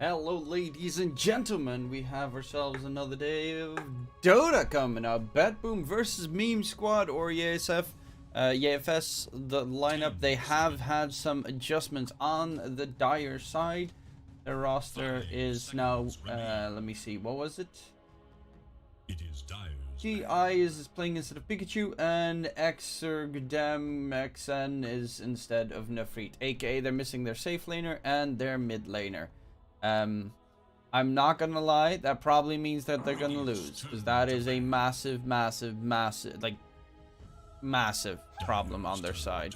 Hello ladies and gentlemen, we have ourselves another day of Dota coming up. BetBoom versus Meme Squad or EFS, the lineup. They have had some adjustments on the Dire side. Their roster is now, let me see, what was it? It is Dire's GI is playing instead of Pikachu, and Exergdem XN is instead of Nefrit, aka they're missing their safe laner and their mid laner. I'm not gonna lie, that probably means that they're gonna lose, because that is a massive problem on their side.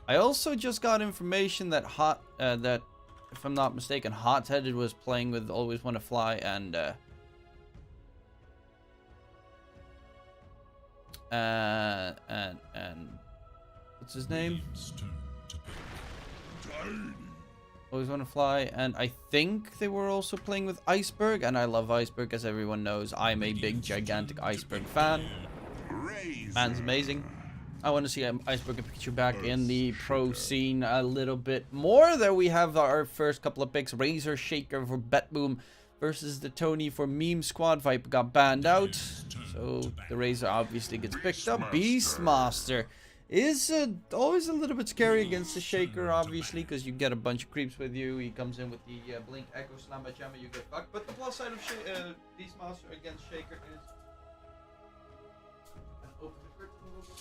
I also just got information that that if I'm not mistaken, Hot-Headed was playing with Always Wanna Fly and what's his name? Always Wanna Fly, and I think they were also playing with Iceberg, and I love Iceberg, as everyone knows. I'm a big, gigantic Iceberg fan. Man's amazing. I want to see Iceberg and Pikachu back in the pro scene a little bit more. There we have our first couple of picks. Razor Shaker for BetBoom versus the Tony for Meme Squad. Viper got banned out, so the Razor obviously gets picked up. Beastmaster is always a little bit scary against the Shaker, obviously, because you get a bunch of creeps with you. He comes in with the Blink Echo Slamma Jamma, you get fucked. But the plus side of Beastmaster against Shaker is... Open the curtain a little bit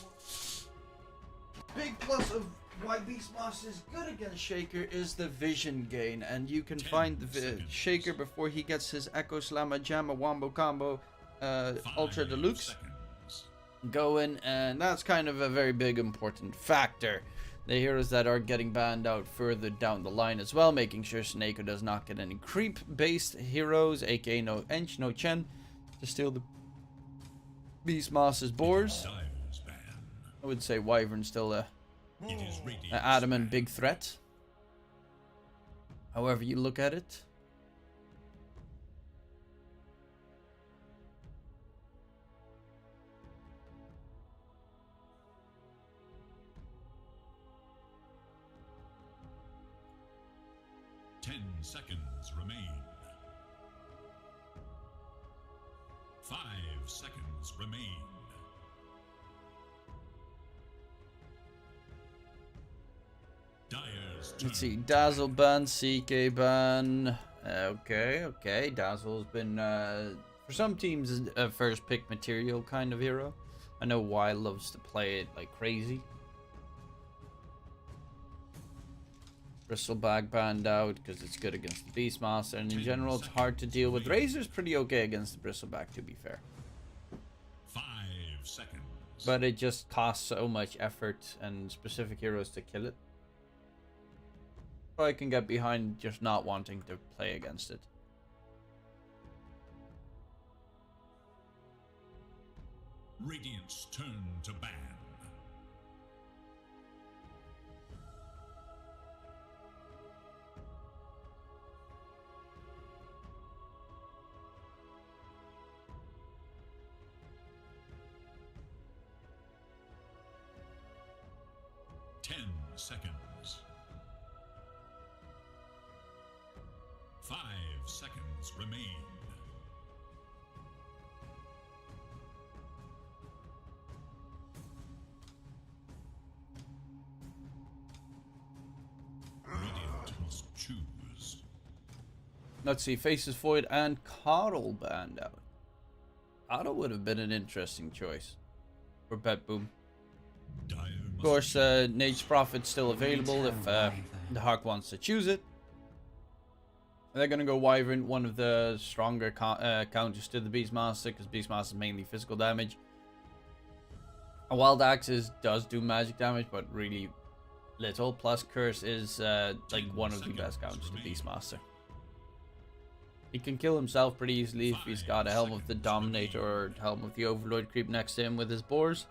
more. Big plus of why Beastmaster is good against Shaker is the vision gain, and you can find the Shaker before he gets his Echo Slamma Jamma Wombo Combo Ultra Deluxe going, and that's kind of a very big important factor. The heroes that are getting banned out further down the line as well, making sure Snako does not get any creep based heroes, aka no ENG, no Chen, to steal the Beastmaster's boars. I would say Wyvern's still a adamant big threat, however you look at it. Seconds remain. 5 seconds remain. Dire's Let's see, Dazzle ban, CK ban. Okay. Dazzle's been, for some teams, a first pick material kind of hero. I know Y loves to play it like crazy. Bristleback banned out because it's good against the Beastmaster, and in general it's hard to deal with. Razor's pretty okay against the Bristleback, to be fair. 5 seconds. But it just costs so much effort and specific heroes to kill it. So I can get behind just not wanting to play against it. Radiant's turn to ban. Seconds. 5 seconds remain. Radiant must choose. Let's see, Faces Void and Coddle banned out. Coddle would have been an interesting choice for BetBoom. Of course, Nate's Prophet's still available if the Hawk wants to choose it. They're going to go Wyvern, one of the stronger counters to the Beastmaster, because Beastmaster is mainly physical damage. A Wild Axe does do magic damage, but really little. Plus, Curse is like one of the best counters to Beastmaster. He can kill himself pretty easily if he's got a Helm of the Dominator or Helm of the Overlord creep next to him with his boars.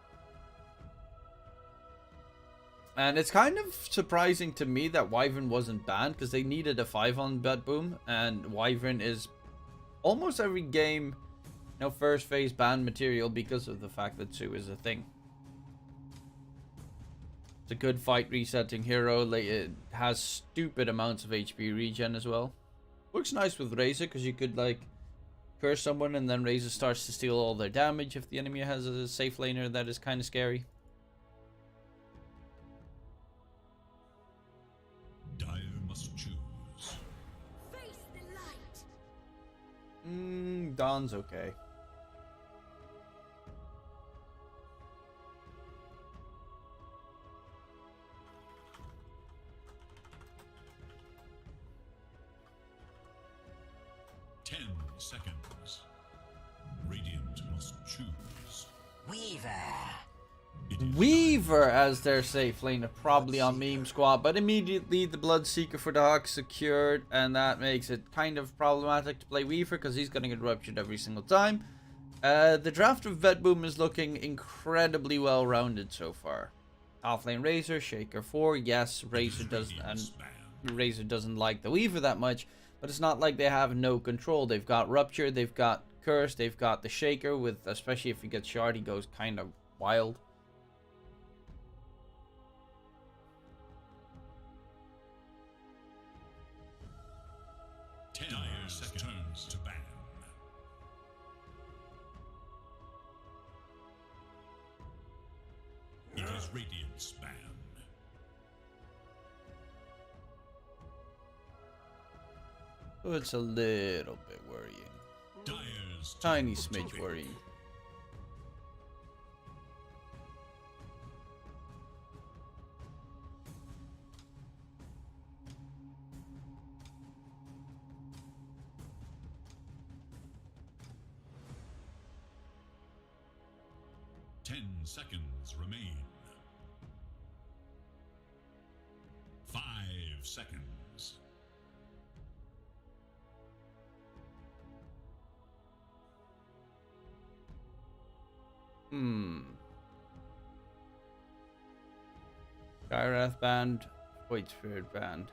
And it's kind of surprising to me that Wyvern wasn't banned, because they needed a 5 on BetBoom, and Wyvern is almost every game, first phase ban material because of the fact that Sue is a thing. It's a good fight resetting hero. It has stupid amounts of HP regen as well. Works nice with Razor because you could like curse someone and then Razor starts to steal all their damage if the enemy has a safe laner. That is kind of scary. Dire must choose. Face the light. Dawn's okay. Seconds. Radiant must choose. Weaver as their safe laner, probably on Meme Squad, but immediately the Bloodseeker for the Hawk secured, and that makes it kind of problematic to play Weaver because he's going to get ruptured every single time. The draft of BetBoom is looking incredibly well rounded so far. Offlane Razor, Shaker 4, yes, Razor doesn't like the Weaver that much. But it's not like they have no control. They've got Rupture, they've got Curse, they've got the Shaker, with especially if he gets Shard, he goes kind of wild. Dire turns to ban. It is Radiant's ban. So it's a little bit worrying. Dire's Tiny smidge worrying. Seconds remain. 5 seconds. Skywrath banned, Void Spirit banned.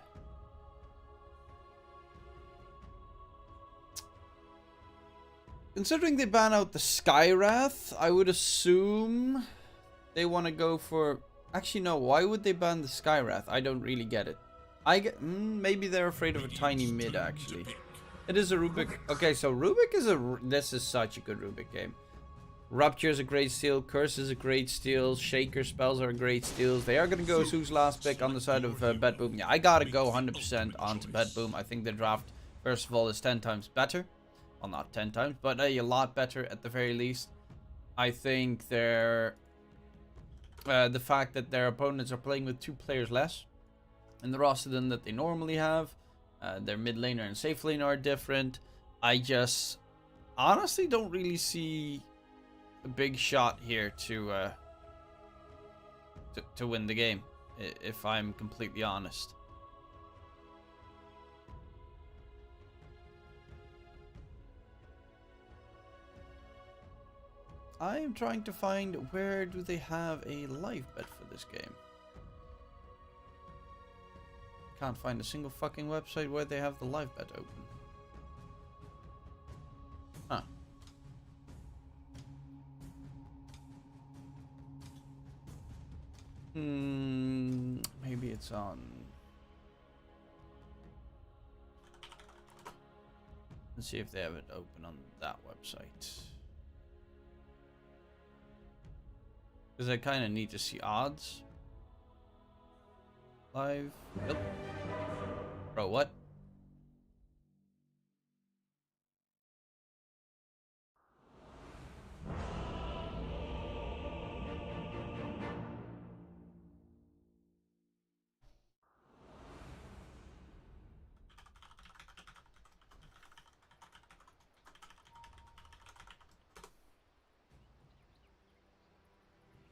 Considering they ban out the Skywrath, I would assume they want to go for... Actually, no. Why would they ban the Skywrath? I don't really get it. I get... maybe they're afraid of a tiny mid, actually. It is a Rubik... Okay, so Rubik is a... This is such a good Rubik game. Rupture is a great steal. Curse is a great steal. Shaker spells are great steals. They are going to go who's last pick on the side of BetBoom. Yeah, I got to go 100% onto BetBoom. I think the draft, first of all, is 10 times better. Well, not 10 times, but a lot better at the very least. I think they're... the fact that their opponents are playing with 2 players less in the roster than that they normally have. Their mid laner and safe laner are different. I just honestly don't really see a big shot here to win the game, if I'm completely honest. I am trying to find where do they have a live bet for this game. Can't find a single fucking website where they have the live bet open. Huh. Maybe it's on... Let's see if they have it open on that website. Because I kind of need to see odds. Live. Yep. Bro, what?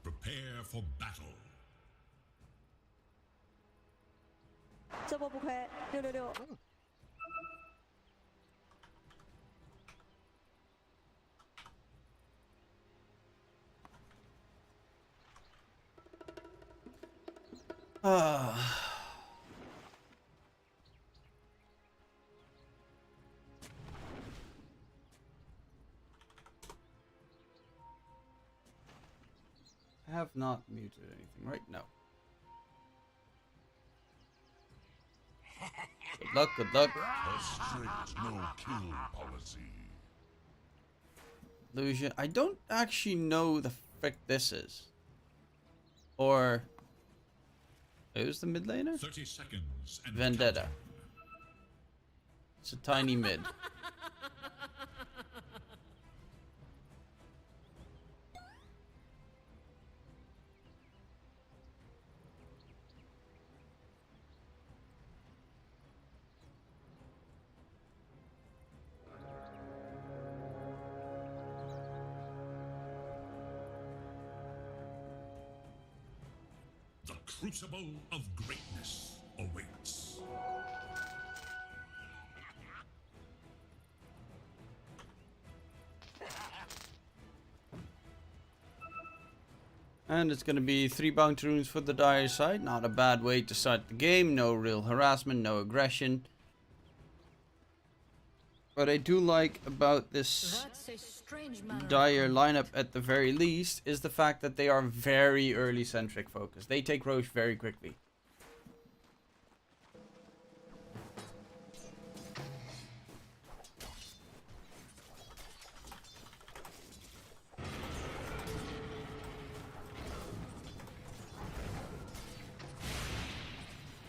Prepare for battle. 这波不亏，666。I have not muted anything right now. So luck, good luck. A strict no-kill policy. Illusion. I don't actually know the frick this is. Or... who's the mid laner? 30 seconds and Vendetta. counting. It's a tiny mid. The crucible of greatness awaits. And it's going to be 3 bounty runes for the dire side. Not a bad way to start the game. No real harassment, no aggression. What I do like about this dire lineup at the very least is the fact that they are very early centric focused. They take Roche very quickly.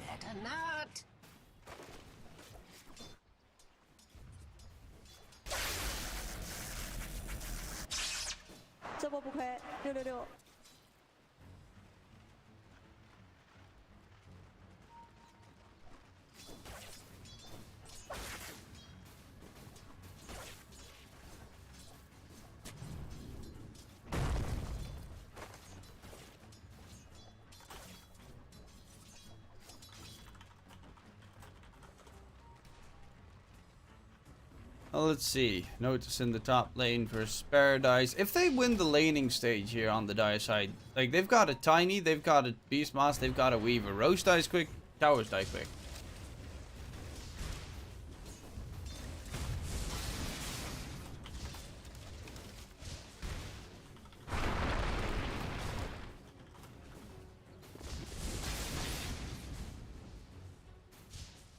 Better not.这波不亏，666。Well, let's see. Notice in the top lane versus Paradise. If they win the laning stage here on the dire side, like they've got a Tiny, they've got a Beastmaster, they've got a Weaver. Roche dies quick, towers die quick.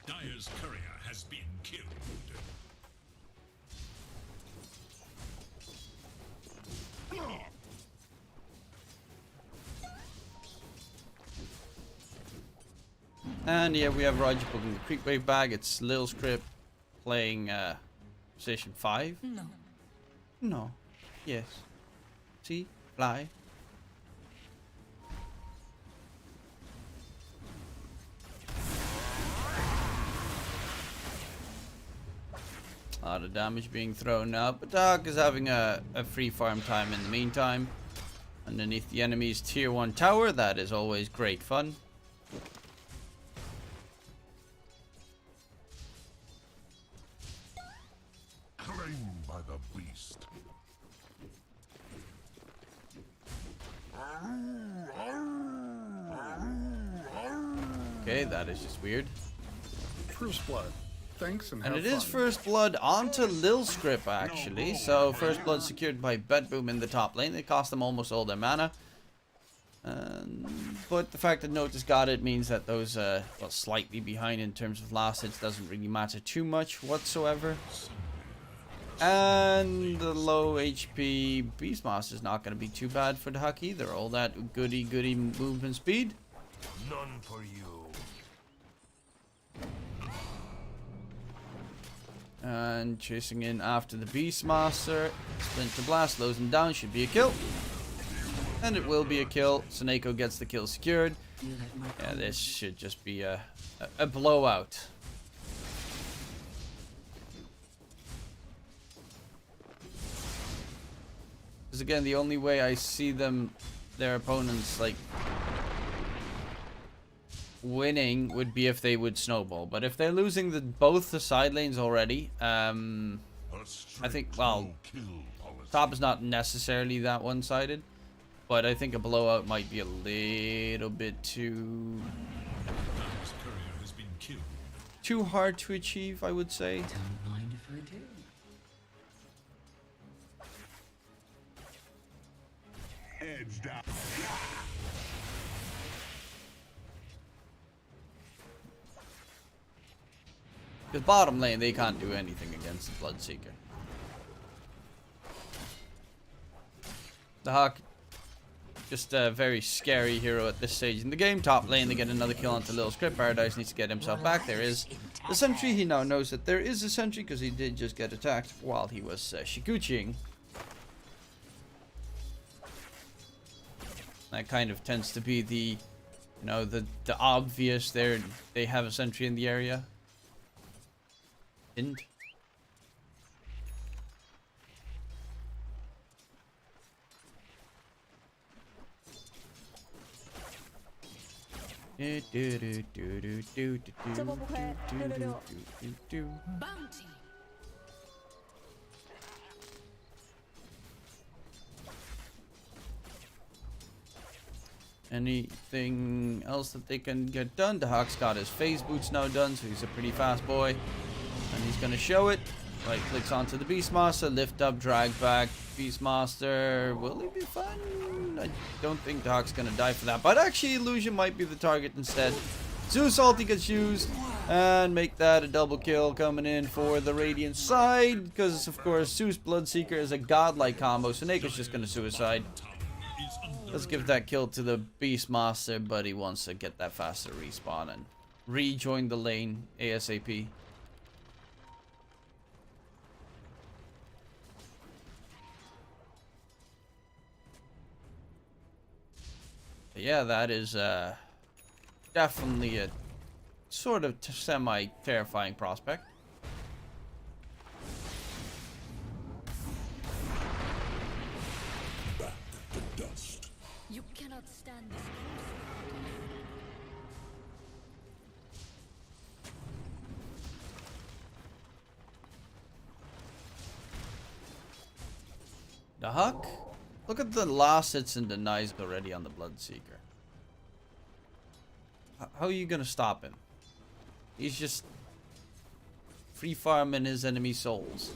Dire's courier has been killed. And yeah, we have Roger putting the creep wave bag. It's Lil Script playing position 5. No. No. Yes. See? Fly. A lot of damage being thrown out, but Dark is having a free farm time in the meantime. Underneath the enemy's tier 1 tower, that is always great fun. Claimed by the beast. Okay, that is just weird. First blood. Thanks and And have it is fun. first blood onto Lil Script actually. So first blood secured by BetBoom in the top lane. They cost them almost all their mana. But the fact that Notice got it means that those well, slightly behind in terms of last hits doesn't really matter too much whatsoever. And the low HP Beastmaster is not going to be too bad for the Huck either. All that goody movement speed. None for you. And chasing in after the Beastmaster. Splinter Blast slows him down. Should be a kill. And it will be a kill. Seneko gets the kill secured. Yeah, this should just be a blowout. Because again, the only way I see their opponents, like, winning would be if they would snowball. But if they're losing both the side lanes already, I think, well, top is not necessarily that one-sided. But I think a blowout might be a little bit too Dire's courier has been killed. hard to achieve, I would say. Don't mind if I do. Edged out. Because bottom lane, they can't do anything against the Bloodseeker. The Hawk, just a very scary hero at this stage in the game. Top lane, they get another kill onto Lil Script. Paradise needs to get himself back. There is the sentry. He now knows that there is a sentry because he did just get attacked while he was Shiguchiing. That kind of tends to be the, you know, the obvious. They have a sentry in the area. Didn't. Bounty. Anything else that they can get done? The Hawk's got his phase boots now done, so he's a pretty fast boy. And he's gonna show it. Right clicks onto the Beastmaster, lift up, drag back. Beastmaster, will he be fine? I don't think the Hawk's gonna die for that, but actually Illusion might be the target instead. Zeus ulti gets used, and make that a double kill coming in for the Radiant side, because of course Zeus Bloodseeker is a godlike combo, so Nako's just gonna suicide. Let's give that kill to the Beastmaster, but he wants to get that faster respawn and rejoin the lane ASAP. But yeah, that is definitely a sort of semi-terrifying prospect. Back to dust. You cannot stand this. The Huck? Look at the last hits and denies already on the Bloodseeker. How are you gonna stop him? He's just free farming his enemy souls.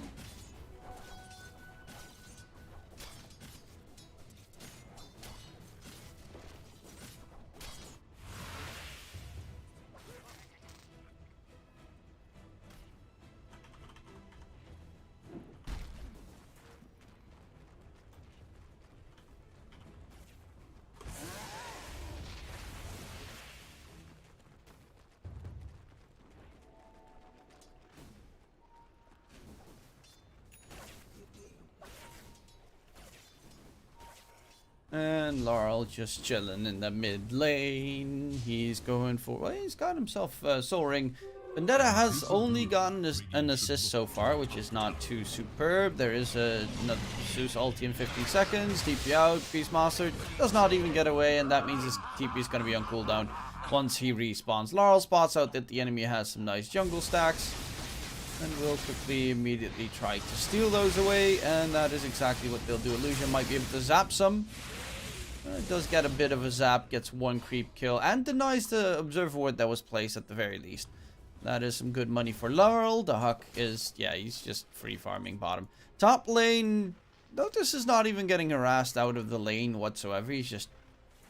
And Laurel just chilling in the mid lane. He's going for... Well, he's got himself Soul Ring. Vendetta has only gotten an assist so far, which is not too superb. There is another Zeus ulti in 15 seconds. TP out. Beastmaster does not even get away, and that means his TP is going to be on cooldown once he respawns. Laurel spots out that the enemy has some nice jungle stacks, and will quickly, immediately try to steal those away, and that is exactly what they'll do. Illusion might be able to zap some. It does get a bit of a zap, gets one creep kill, and denies the Observer Ward that was placed at the very least. That is some good money for Laurel. The Huck is, yeah, he's just free farming bottom. Top lane, Lotus is not even getting harassed out of the lane whatsoever. He's just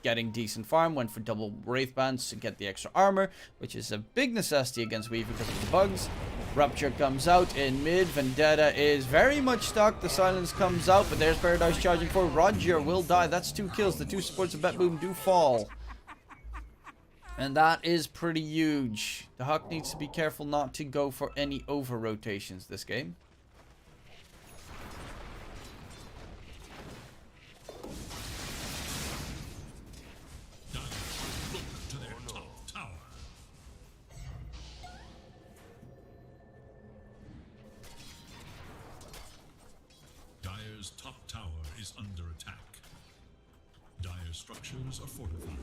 getting decent farm. Went for double Wraith Bands to get the extra armor, which is a big necessity against Weaver because of the bugs. Rupture comes out in mid. Vendetta is very much stuck. The silence comes out, but there's Paradise charging for. Roger will die. That's 2 kills. The 2 supports of BetBoom do fall. And that is pretty huge. The Huck needs to be careful not to go for any over rotations this game. To their top tower. Dire's top tower is under attack. Dire's structures are fortified.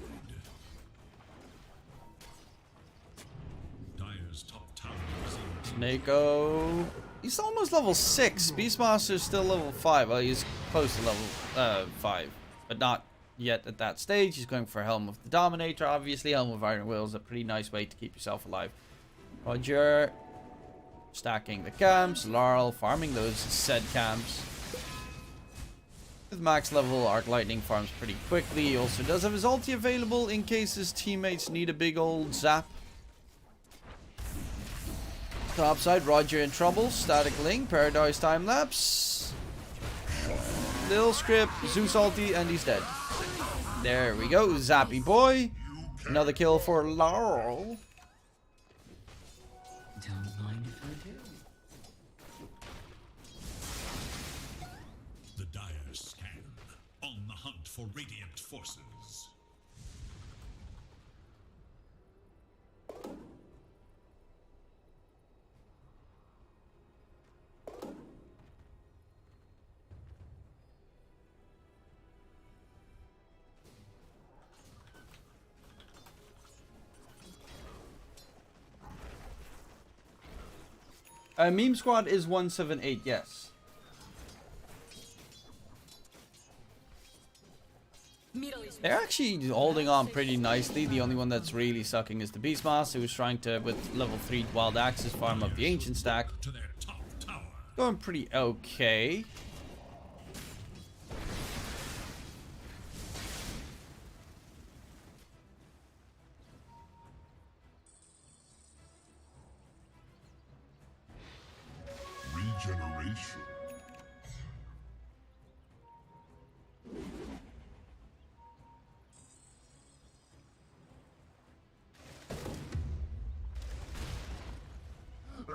Dire's top tower is in Nako, he's almost level 6. Beastmaster's still level 5. Well, he's close to level 5, but not yet at that stage. He's going for Helm of the Dominator, obviously. Helm of Iron Will is a pretty nice way to keep yourself alive. Roger stacking the camps. Laurel farming those said camps. With max level, Arc Lightning farms pretty quickly. He also does have his ulti available in case his teammates need a big old zap. Top side, Roger in trouble. Static Link, Paradise Time Lapse. Little script, Zeus ulti, and he's dead. There we go, Zappy boy. Another kill for Laurel. Don't mind if I do. The Dire scan, on the hunt for radiant forces. Meme Squad is 178, yes. They're actually holding on pretty nicely. The only one that's really sucking is the Beastmaster, who's trying to, with level 3 Wild Axes, farm up the Ancient stack. To their top tower. Going pretty okay. Regeneration.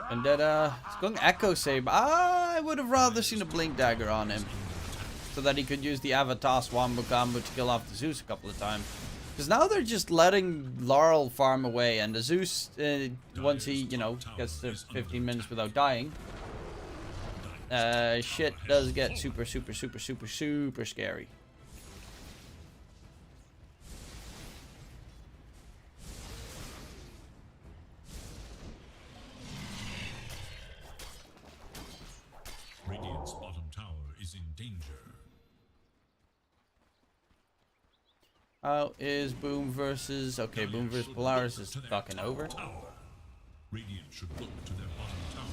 Vendetta. It's going Echo Saber. I would have rather seen a Blink Dagger on him, so that he could use the Avatar Wombo combo to kill off the Zeus a couple of times. Because now they're just letting Laurel farm away, and the Zeus, once he, you know, gets to 15 minutes without dying, shit does get super scary. Radiant's bottom tower is in danger. How is Boom versus... Okay, Boom versus Polaris is To their fucking top over. tower. Radiant should look to their bottom tower.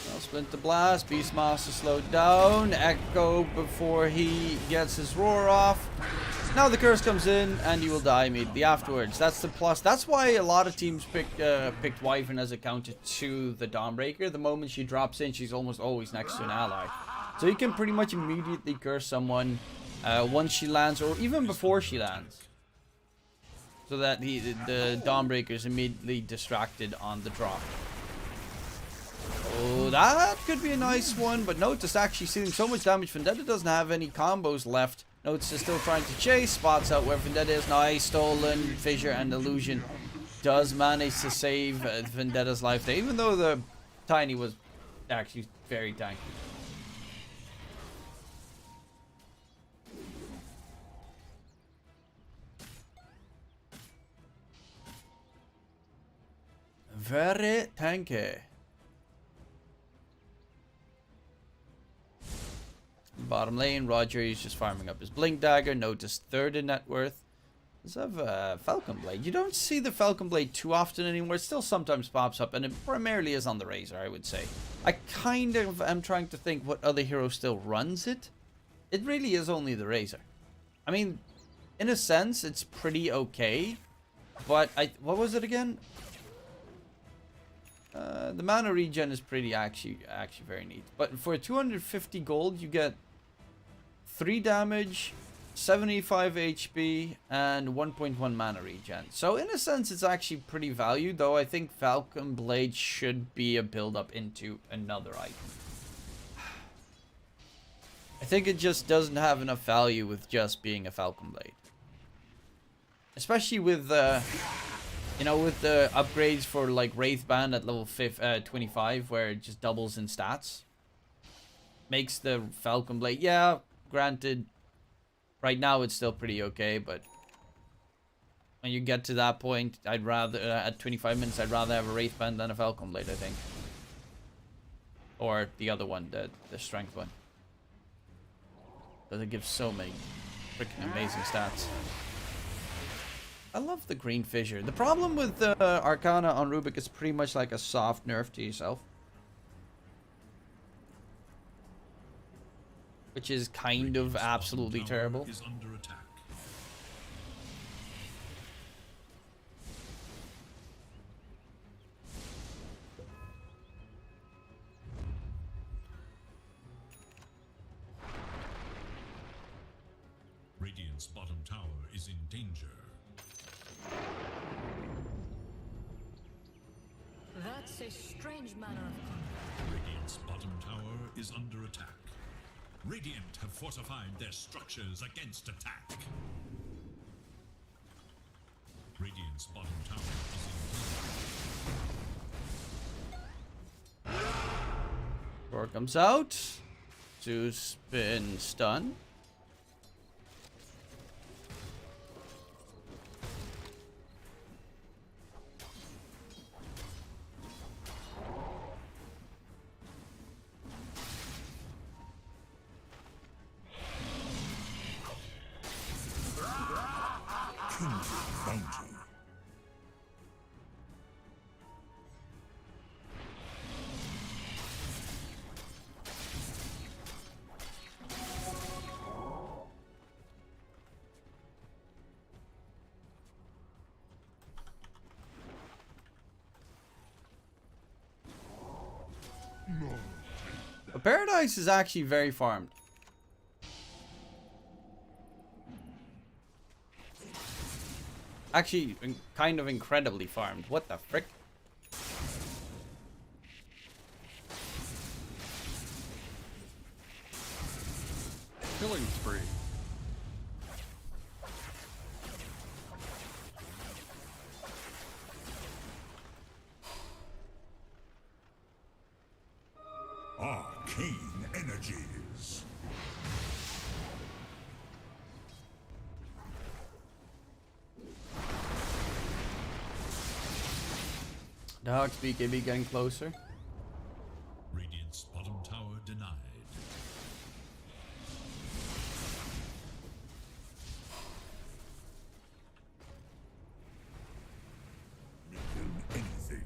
Well, Splinter Blast, Beastmaster slowed down, Echo before he gets his roar off. Now the curse comes in and he will die immediately afterwards. That's the plus. That's why a lot of teams picked Wyvern as a counter to the Dawnbreaker. The moment she drops in, she's almost always next to an ally. So you can pretty much immediately curse someone once she lands, or even before she lands. So that the Dawnbreaker is immediately distracted on the drop. Oh, that could be a nice one, but Notice actually seeing so much damage. Vendetta doesn't have any combos left. Notice is still trying to chase, spots out where Vendetta is. Nice, stolen, fissure, and illusion. Does manage to save Vendetta's life there, even though the Tiny was actually very tanky. Very tanky. Bottom lane, Roger is just farming up his Blink Dagger. Notice third in net worth. Does have Falcon Blade. You don't see the Falcon Blade too often anymore. It still sometimes pops up, and it primarily is on the Razor, I would say. I kind of am trying to think what other hero still runs it. It really is only the Razor. I mean, in a sense, it's pretty okay. But what was it again? The mana regen is pretty actually very neat. But for 250 gold, you get 3 damage, 75 HP, and 1.1 mana regen. So in a sense, it's actually pretty valued, though I think Falcon Blade should be a build-up into another item. I think it just doesn't have enough value with just being a Falcon Blade. Especially with, you know, with the upgrades for like Wraithband at level 25, where it just doubles in stats. Makes the Falcon Blade, yeah, granted, right now it's still pretty okay, but when you get to that point, I'd rather, at 25 minutes, I'd rather have a Wraithband than a Falcon Blade, I think. Or the other one, the strength one. Because it gives so many freaking amazing stats. I love the green fissure. The problem with Arcana on Rubik is pretty much like a soft nerf to yourself. which is kind of absolutely terrible. Is under attack. Radiant's bottom tower is in danger. That's a strange manner of conduct. Radiant's bottom tower is under attack. Radiant have fortified their structures against attack. Radiant's bottom tower is in danger. Thor comes out. Zeus been stunned. But Paradise is actually very farmed. Actually, kind of incredibly farmed. What the frick? Killing spree. Arcane energies. Dark's BKB getting closer. Radiant's bottom tower denied. Anything.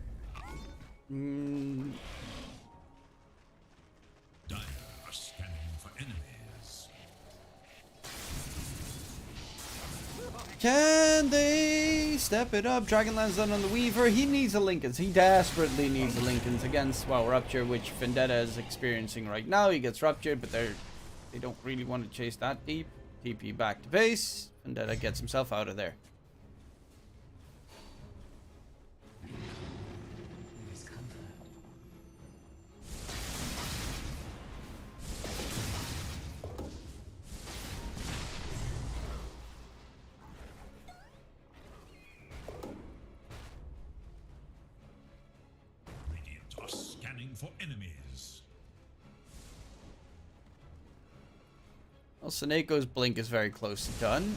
Dire are scanning for enemies. Can they step it up? Dragonlance's done on the Weaver. He needs a Lincolns. He desperately needs a Lincolns against, well, Rupture, which Vendetta is experiencing right now. He gets Ruptured, but they don't really want to chase that deep. TP back to base. Vendetta gets himself out of there. Radiant are scanning for enemies. Well, Seneco's Blink is very close to done.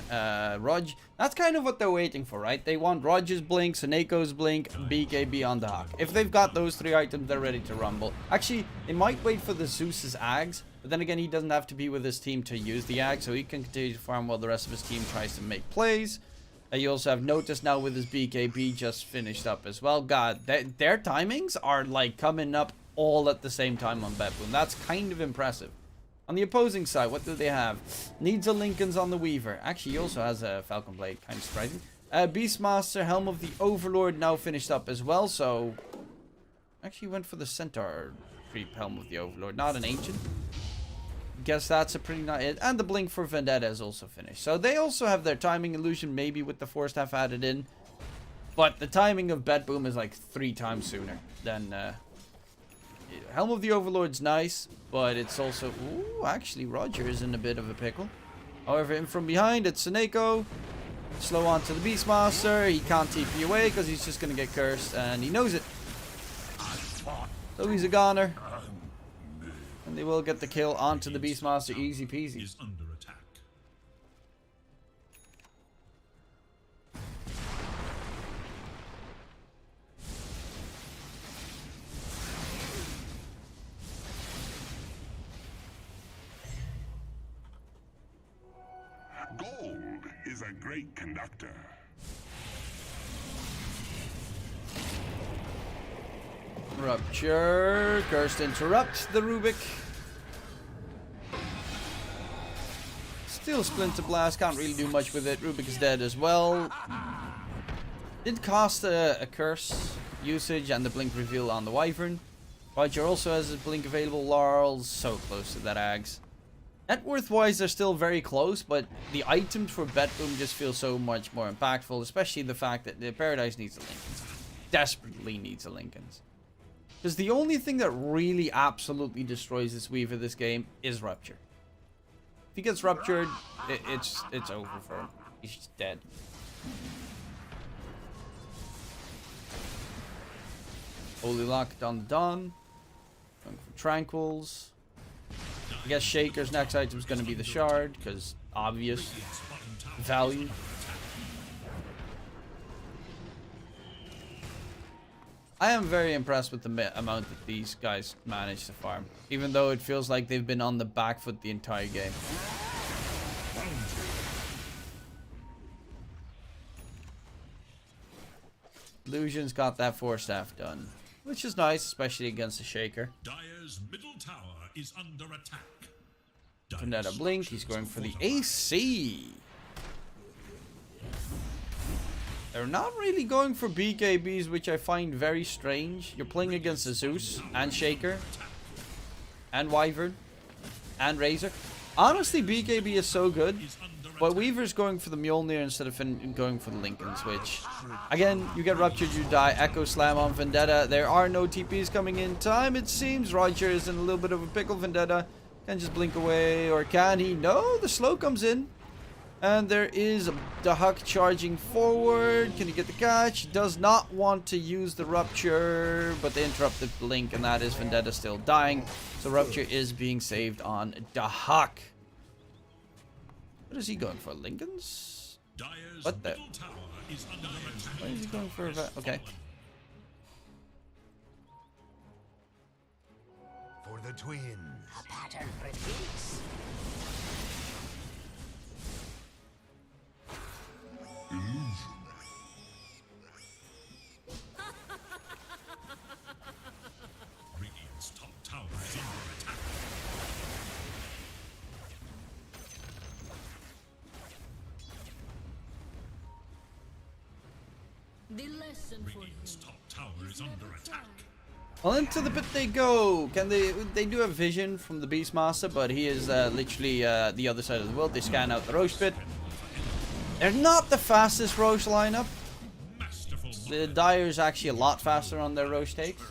Rog, that's kind of what they're waiting for, right? They want Rog's Blink, Seneco's Blink, BKB on the Hawk. If they've got those three items, they're ready to rumble. Actually, they might wait for the Zeus's Ags, but then again, he doesn't have to be with his team to use the Ag, so he can continue to farm while the rest of his team tries to make plays. You also have Notice now with his BKB just finished up as well. God, their timings are like coming up all at the same time on BetBoom. That's kind of impressive. On the opposing side, what do they have? Needs a Lincolns on the Weaver. Actually, he also has a Falcon Blade. Kind of surprising. Beastmaster, Helm of the Overlord now finished up as well. So, actually went for the Centaur creep Helm of the Overlord. Not an Ancient. Guess that's a pretty nice... And the Blink for Vendetta is also finished. So, they also have their timing illusion, maybe with the Force Staff added in. But the timing of BetBoom is like 3 times sooner than... Helm of the Overlord's nice, but it's also... Ooh, actually, Roger is in a bit of a pickle. However, in from behind, it's Seneko. Slow on to the Beastmaster. He can't TP away because he's just going to get cursed, and he knows it. So he's a goner. And they will get the kill onto the Beastmaster, easy peasy. Is under attack. Gold is a great conductor. Rupture. Cursed interrupts the Rubik. Still Splinter Blast, can't really do much with it. Rubik is dead as well. Did cast a curse usage and the blink reveal on the Wyvern. Roger also has a blink available. Laurel's so close to that Ags. Net worth wise, they're still very close, but the items for BetBoom just feel so much more impactful, especially the fact that the Paradise needs a Linken's. Desperately needs a Linken's. Because the only thing that really absolutely destroys this Weaver this game is Rupture. If he gets ruptured, it's over for him. He's just dead. Holy Locket on the Dawn. Going for Tranquils. I guess Shaker's next item is going to be the Shard, because obvious value. I am very impressed with the amount that these guys managed to farm, even though it feels like they've been on the back foot the entire game. Illusion's got that 4-staff done, which is nice, especially against the Shaker. Dire's middle tower is under attack. Vendetta Blink, he's going for the AC. They're not really going for BKBs, which I find very strange. You're playing against a Zeus and Shaker and Wyvern and Razor. Honestly, BKB is so good, but Weaver's going for the Mjolnir instead of going for the Linken's, which, again, you get ruptured, you die. Echo Slam on Vendetta. There are no TPs coming in time, it seems. Roger is in a little bit of a pickle. Vendetta can just blink away, or can he? No, the slow comes in. And there is the Huck charging forward. Can he get the catch? Does not want to use the Rupture, but they interrupt the blink, and that is Vendetta still dying. So Rupture is being saved on the Huck. What is he going for? Linken's? What the? Why is he going for that? Okay. For the twins. A pattern repeats. Radiant's top tower is under attack. The lesson for Radiant's him. top tower is under attack. Well, into the pit they go. Can they do have vision from the Beastmaster, but he is literally the other side of the world. They scan out the Roche pit. They're not the fastest Roche lineup. The Dire's actually a lot faster on their Roche takes.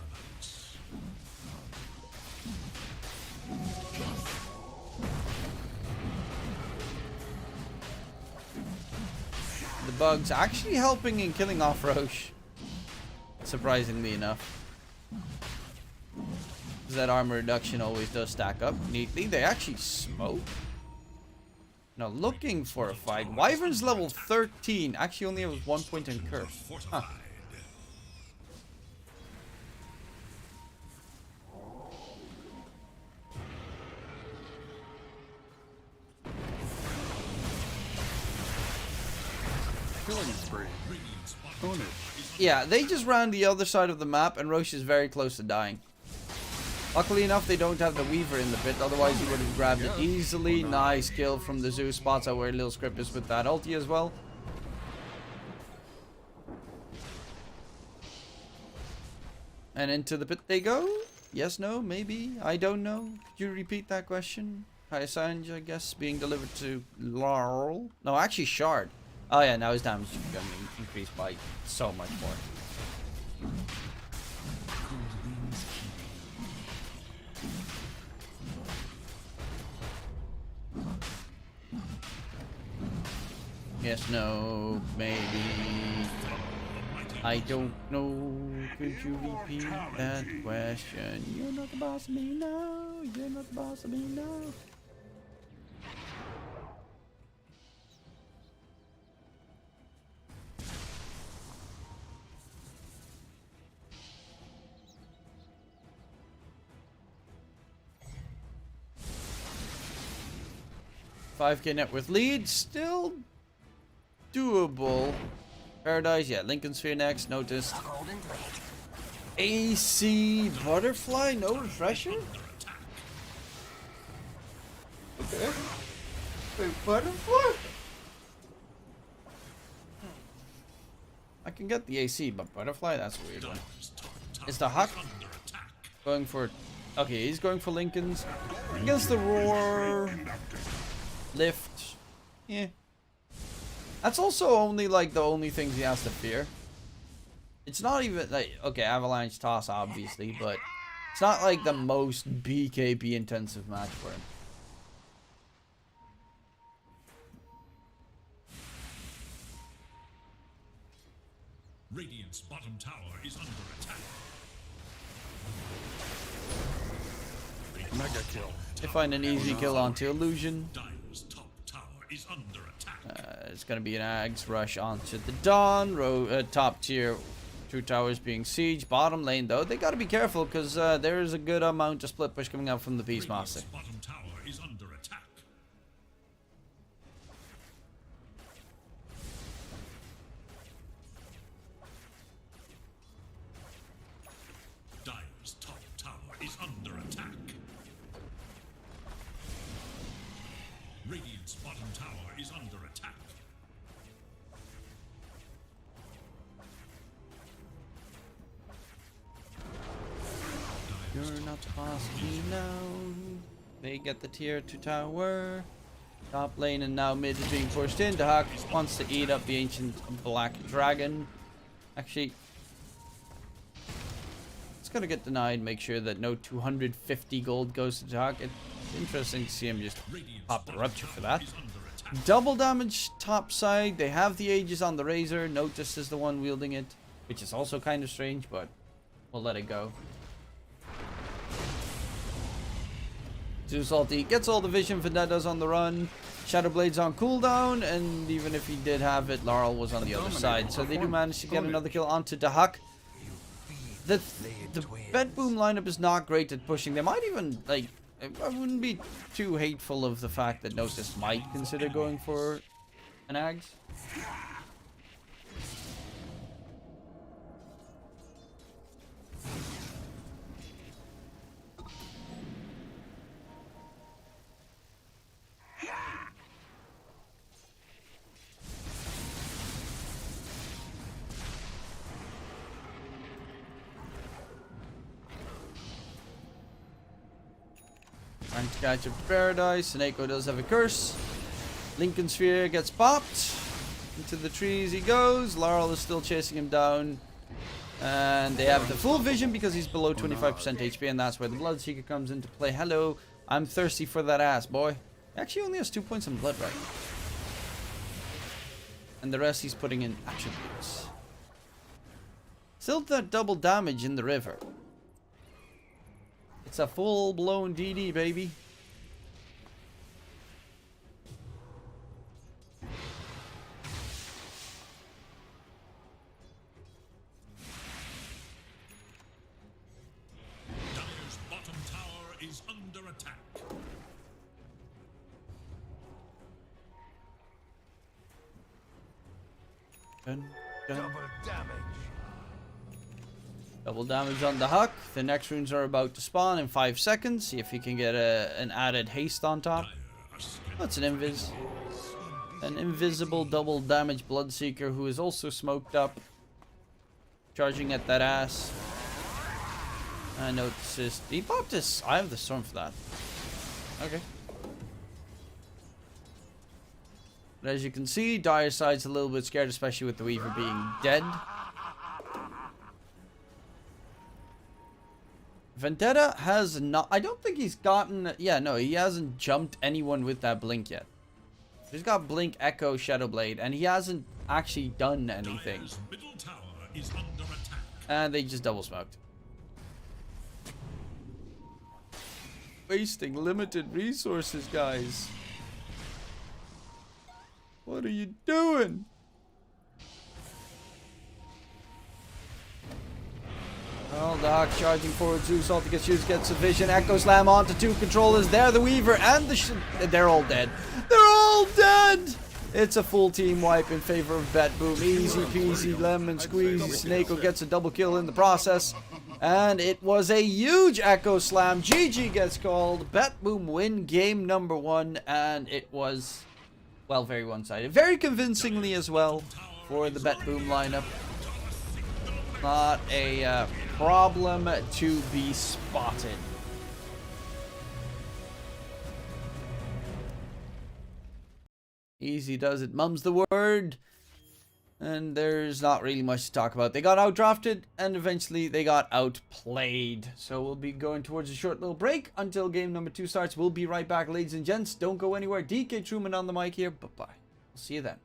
The Bug's actually helping in killing off Roche, surprisingly enough. That armor reduction always does stack up neatly. They actually smoke. Now looking for a fight. Wyvern's level 13. Actually only has 1 point in curse. Huh. Killing spree. Own it. Yeah, they just ran the other side of the map and Roche is very close to dying. Luckily enough, they don't have the Weaver in the pit, otherwise he would have grabbed it easily. Nice kill from the Zeus. Spots out where Lil Script is with that ulti as well. And into the pit they go. Yes, no, maybe. I don't know. Could you repeat that question? Hyacinth, I guess, being delivered to Laurel. No, actually Shard. Oh yeah, now his damage is going to increase by so much more. Yes, no, maybe. I don't know. Could you repeat that question? You're not the boss of me now. You're not the boss of me now. $5K net worth lead, still doable. Paradise, yeah, Lincoln Sphere next, noticed. AC Butterfly, no refresher? Okay. Wait, butterfly? I can get the AC, but butterfly? That's a weird one. Is the Huck going for... Okay, he's going for Lincoln's. Against the Roar. Lift. Yeah. That's also only, like, the only things he has to fear. It's not even, like... Okay, Avalanche Toss, obviously, but... It's not, like, the most BKB intensive match for him. Radiant's bottom tower is under attack. Mega kill. They find an easy kill onto Illusion. Dire's top tower is under attack. It's gonna be an Ags rush onto the Dawn. Top tier, 2 towers being sieged. Bottom lane though, they gotta be careful because there is a good amount of split push coming out from the Beastmaster. Radiant's bottom tower is under attack. Dire's top tower is under attack. Radiant's bottom tower is under attack. You're not past me now. They get the tier 2 tower. Top lane and now mid is being pushed in. The Hawk wants to eat up the ancient black dragon. Actually, it's gonna get denied. Make sure that no 250 gold goes to the Hawk. It's interesting to see him just pop the rupture for that. Double damage top side. They have the Aegis on the Razor. Notice is the one wielding it, which is also kind of strange, but we'll let it go. Too salty. Gets all the vision. Vendetta's on the run. Shadowblade's on cooldown, and even if he did have it, Laurel was on the other side. So they do manage to get another kill onto Dahak. The BetBoom lineup is not great at pushing. They might even, like, I wouldn't be too hateful of the fact that Notice might consider going for an Ags. Trying to catch up to Paradise. Seneko does have a curse. Lincoln Sphere gets popped. Into the trees he goes. Laurel is still chasing him down. And they have the full vision because he's below 25% HP, and that's where the Bloodseeker comes into play. Hello, I'm thirsty for that ass, boy. He actually only has 2 points in blood right now. And the rest he's putting in attributes. Still that double damage in the river. It's a full-blown DD, baby. Dire's bottom tower is under attack. Dun, dun. Double damage. Double damage on the Huck. The next runes are about to spawn in 5 seconds. See if he can get an added haste on top. That's an invis. An invisible double damage Bloodseeker who is also smoked up. Charging at that ass. I notice this. He popped his Eye of the Storm for that. Okay. But as you can see, Dire side's a little bit scared, especially with the Weaver being dead. Vendetta has not... I don't think he's gotten... Yeah, no, he hasn't jumped anyone with that blink yet. He's got Blink, Echo, Shadowblade, and he hasn't actually done anything. Dire's middle tower is under attack. And they just double smoked. Wasting limited resources, guys. What are you doing? Well, the Hawk charging forward. Zeus all to get shoots, gets a vision. Echo Slam onto 2 controllers. There, the Weaver and the... They're all dead. They're all dead! It's a full team wipe in favor of BetBoom. Easy peasy, lemon squeezy. Snako gets a double kill in the process. And it was a huge Echo Slam. GG gets called. BetBoom win game number 1. And it was, well, very one-sided. Very convincingly as well for the BetBoom lineup. Not a problem to be spotted. Easy does it. Mum's the word. And there's not really much to talk about. They got outdrafted and eventually they got outplayed. So we'll be going towards a short little break until game number 2 starts. We'll be right back, ladies and gents. Don't go anywhere. DK Truman on the mic here. Bye-bye. We'll see you then.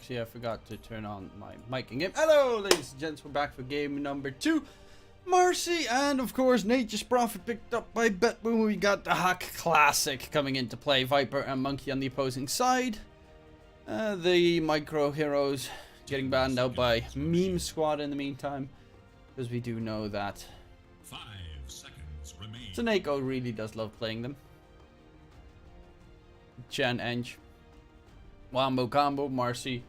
Actually, I forgot to turn on my mic in game. Hello, ladies and gents. We're back for game number 2. Mercy, and of course, Nature's Prophet picked up by BetBoom. We got the Hack Classic coming into play. Viper and Monkey on the opposing side. The micro heroes getting banned out by Meme Squad in the meantime. Because we do know that 5 seconds remain. Taneko really does love playing them. ENG. Wombo Combo. Marcy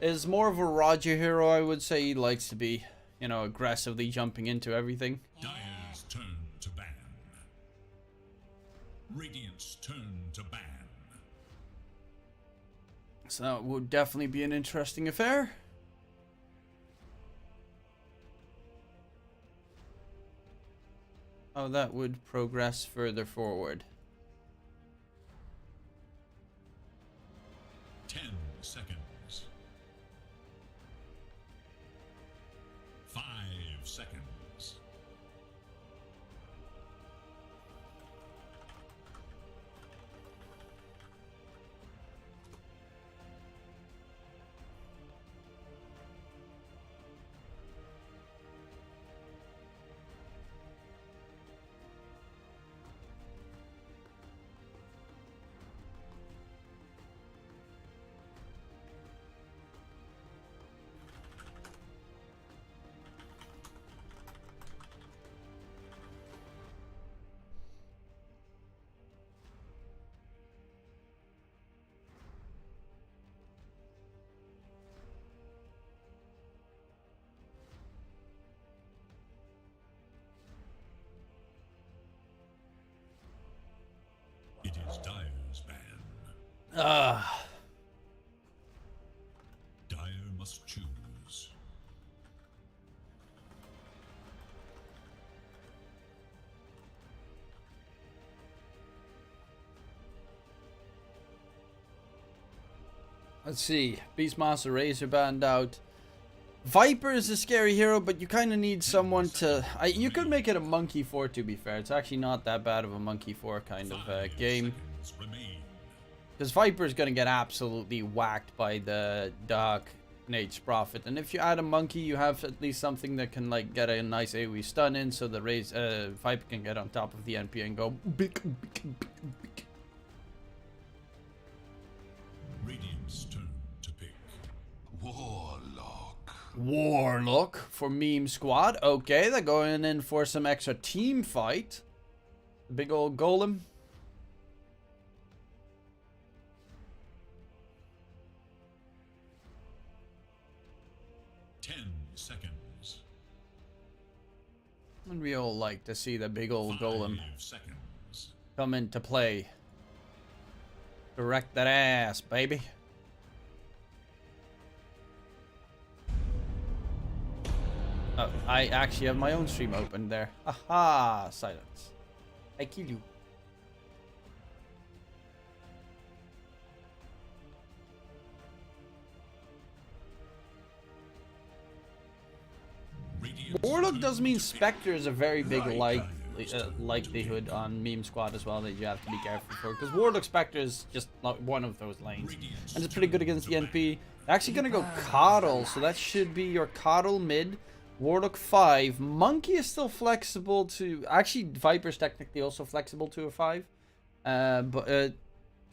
is more of a Roger hero, I would say. He likes to be, you know, aggressively jumping into everything. Dire's turn to ban. Radiant's turn to ban. So that would definitely be an interesting affair. How that would progress further forward. 10 seconds. 5 seconds. It is Dire's ban. Dire must choose. Let's see. Beastmaster Razor banned out. Viper is a scary hero, but you kind of need someone to... you could make it a Monkey 4, to be fair. It's actually not that bad of a Monkey 4 kind of game. Because Viper is going to get absolutely whacked by the Dark Nature's Prophet. And if you add a Monkey, you have at least something that can like get a nice AoE stun in, so the Viper can get on top of the NP and go big, big, big, big. Radiant's turn to pick. Warlock for Meme Squad. Okay, they're going in for some extra team fight. Big old golem. Seconds. And we all like to see the big old 5 golem seconds. come into play. Direct that ass, baby. Oh, I actually have my own stream open there. Aha! Silence. I kill you. Warlock does mean Spectre is a very big likelihood on Meme Squad as well that you have to be careful for. Because Warlock Spectre is just not one of those lanes. And it's pretty good against the NP. They're actually going to go Coddle, so that should be your Coddle mid. Warlock 5. Monkey is still flexible to... Actually, Viper's technically also flexible to a 5. But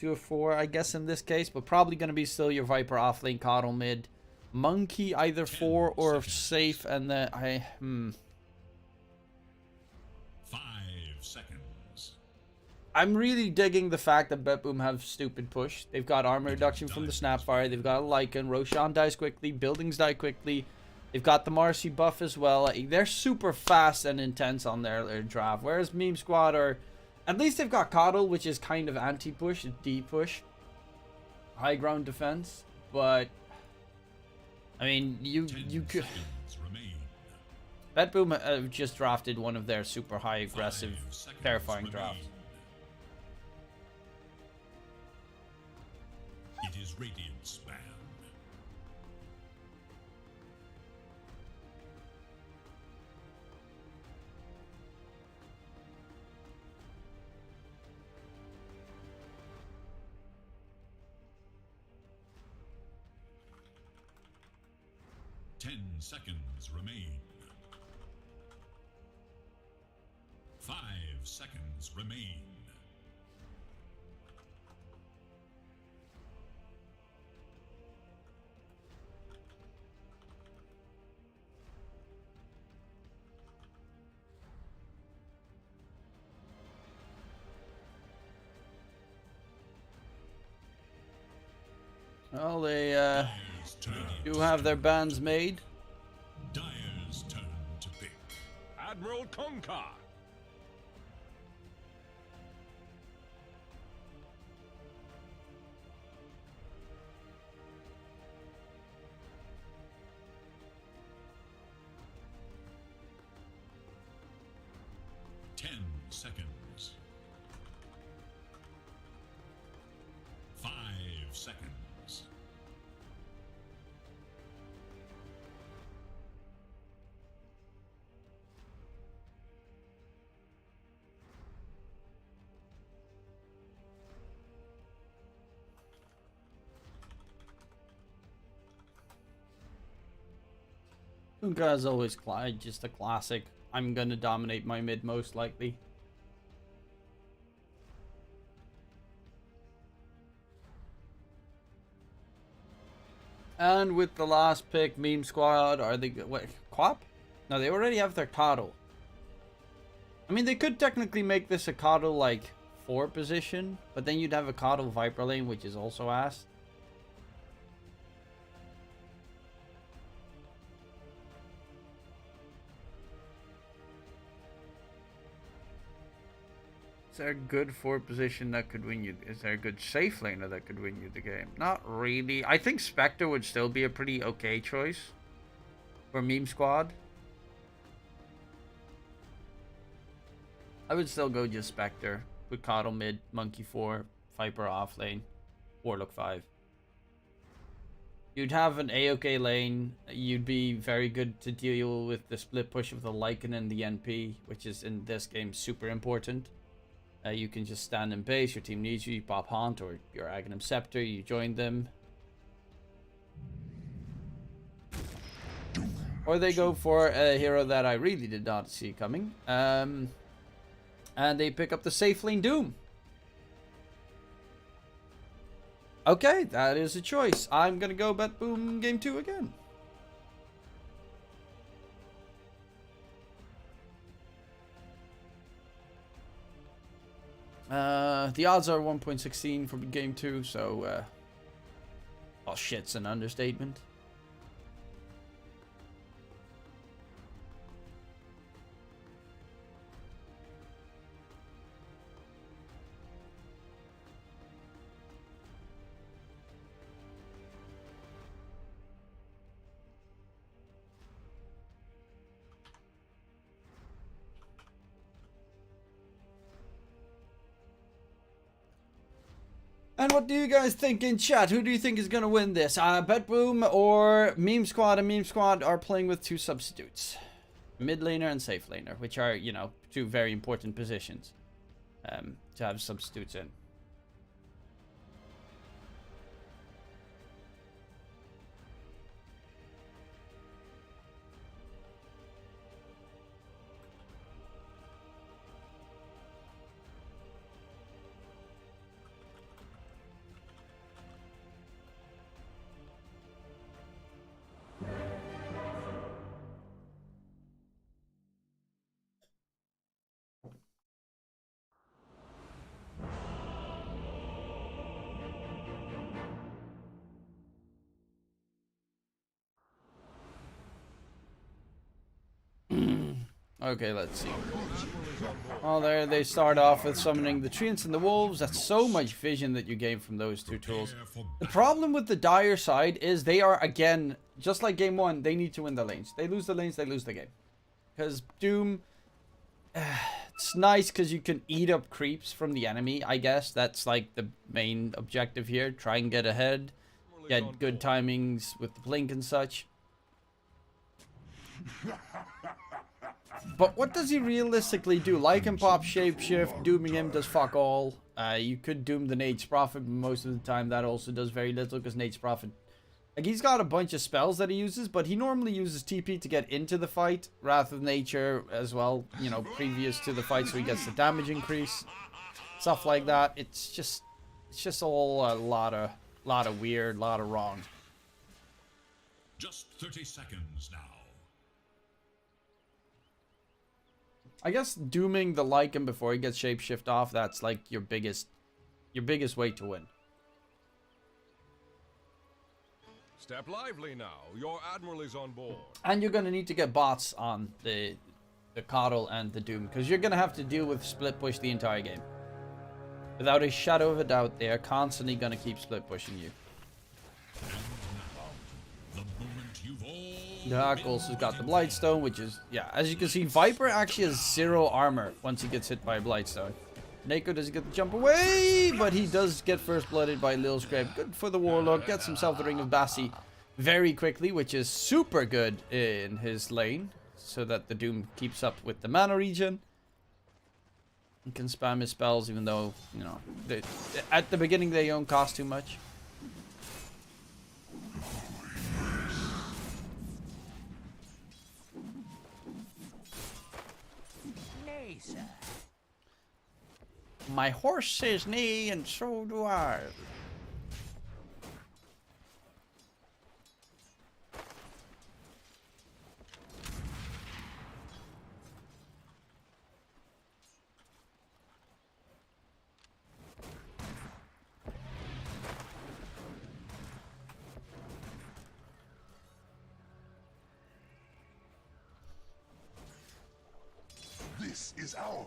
to a 4, I guess, in this case. But probably going to be still your Viper offlane, Coddle mid. Monkey either 4 or safe, and then 5 seconds. I'm really digging the fact that BetBoom have stupid push. They've got armor reduction from the Snapfire. They've got a Lycan. Roshan dies quickly. Buildings die quickly. They've got the Marcy buff as well. They're super fast and intense on their draft. Whereas Meme Squad are... At least they've got Coddle, which is kind of anti-push. D-push. High ground defense. But... I mean, you could... BetBoom just drafted one of their super high aggressive, terrifying drafts. It is Radiant's ban. 10 seconds remain. 5 seconds remain. Well, they do have their bands made. Dire's turn to pick. Admiral Concar. Seconds. 5 seconds. Kunka is always just a classic. I'm gonna dominate my mid most likely. And with the last pick, Meme Squad, are they... What? Quap? No, they already have their Coddle. I mean, they could technically make this a Coddle, like, 4 position. But then you'd have a Coddle Viper lane, which is also ass. Is there a good 4 position that could win you? Is there a good safe laner that could win you the game? Not really. I think Spectre would still be a pretty okay choice for Meme Squad. I would still go just Spectre with Coddle mid, Monkey 4, Viper off lane, Warlock 5. You'd have an A-OK lane. You'd be very good to deal with the split push of the Lycan and the NP, which is in this game super important. You can just stand in base, your team needs you, you pop Haunt or your Aghanim Scepter, you join them. Or they go for a hero that I really did not see coming. And they pick up the safe lane Doom. Okay, that is a choice. I'm gonna go BetBoom game 2 again. The odds are 1.16 for game 2, so well, shit's an understatement. And what do you guys think in chat? Who do you think is going to win this? BetBoom or Meme Squad? And Meme Squad are playing with 2 substitutes. Mid laner and safe laner, which are, you know, 2 very important positions to have substitutes in. Okay, let's see. Oh, there they start off with summoning the Treants and the Wolves. That's so much vision that you gain from those 2 tools. The problem with the Dire side is they are, again, just like game 1, they need to win the lanes. They lose the lanes, they lose the game. Because Doom, it's nice because you can eat up creeps from the enemy, I guess. That's like the main objective here. Try and get ahead. Get good timings with the blink and such. But what does he realistically do? Lycan pop, shapeshift, dooming him does fuck all. You could doom the Nate's Prophet, but most of the time that also does very little because Nate's Prophet Like, he's got a bunch of spells that he uses, but he normally uses TP to get into the fight, Wrath of Nature as well, you know, previous to the fight, so he gets the damage increase. Stuff like that. It's just all a lot of weird, lot of wrong. Just 30 seconds now. I guess dooming the Lycan before he gets shapeshift off, that's like your biggest way to win. Step lively now. Your admiral is on board. And you're gonna need to get bots on the Coddle and the Doom, because you're gonna have to deal with split push the entire game. Without a shadow of a doubt, they are constantly gonna keep split pushing you. Dark also got the Blightstone, which is, yeah, as you can see, Viper actually has 0 armor once he gets hit by a Blightstone. Neko doesn't get the jump away, but he does get first blooded by Lil Scrape. Good for the Warlord, gets himself the Ring of Bassi very quickly, which is super good in his lane, so that the Doom keeps up with the mana regen. He can spam his spells, even though, you know, at the beginning they don't cost too much. My horse says nay, and so do I. This is ours.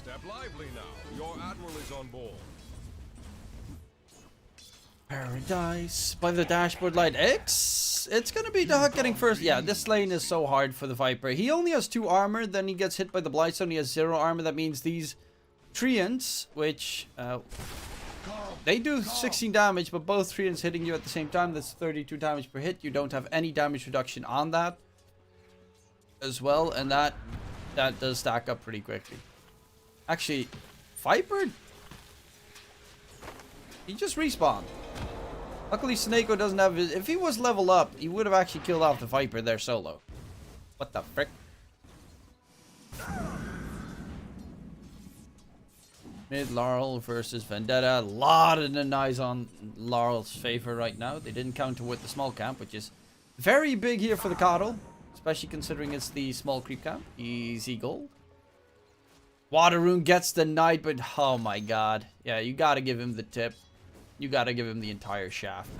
Step lively now. Your admiral is on board. Paradise by the dashboard light X. It's gonna be Dog getting first. Yeah, this lane is so hard for the Viper. He only has 2 armor, then he gets hit by the Blightstone. He has 0 armor. That means these Treants, which they do 16 damage, but both Treants hitting you at the same time, that's 32 damage per hit. You don't have any damage reduction on that as well, and that does stack up pretty quickly. Actually, Viper, he just respawned. Luckily, Snako doesn't have his... If he was level up, he would have actually killed off the Viper there solo. What the frick? Mid Laurel versus Vendetta. A lot of denies on Laurel's favor right now. They didn't counter with the small camp, which is very big here for the Coddle. Especially considering it's the small creep camp. Easy gold. Water Rune gets denied, but oh my god. Yeah, you gotta give him the tip. You gotta give him the entire shaft.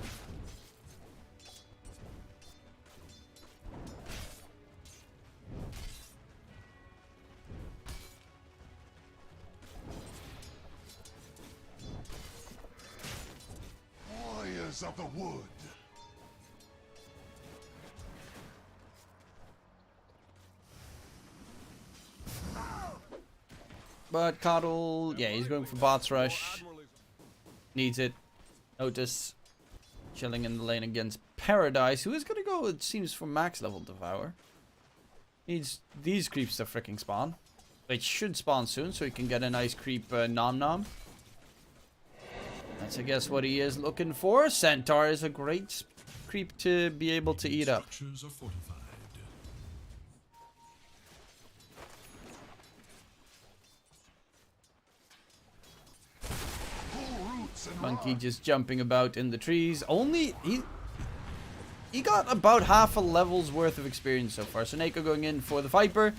Warriors of the wood. But Coddle, yeah, he's going for bots rush. Needs it. Notice chilling in the lane against Paradise, who is going to go, it seems, for max level Devour. Needs these creeps to freaking spawn. They should spawn soon, so he can get a nice creep Nom Nom. That's, I guess, what he is looking for. Centaur is a great creep to be able to eat up. Structures are fortified. Monkey just jumping about in the trees. Only he got about half a level's worth of experience so far. So Neko going in for the Viper.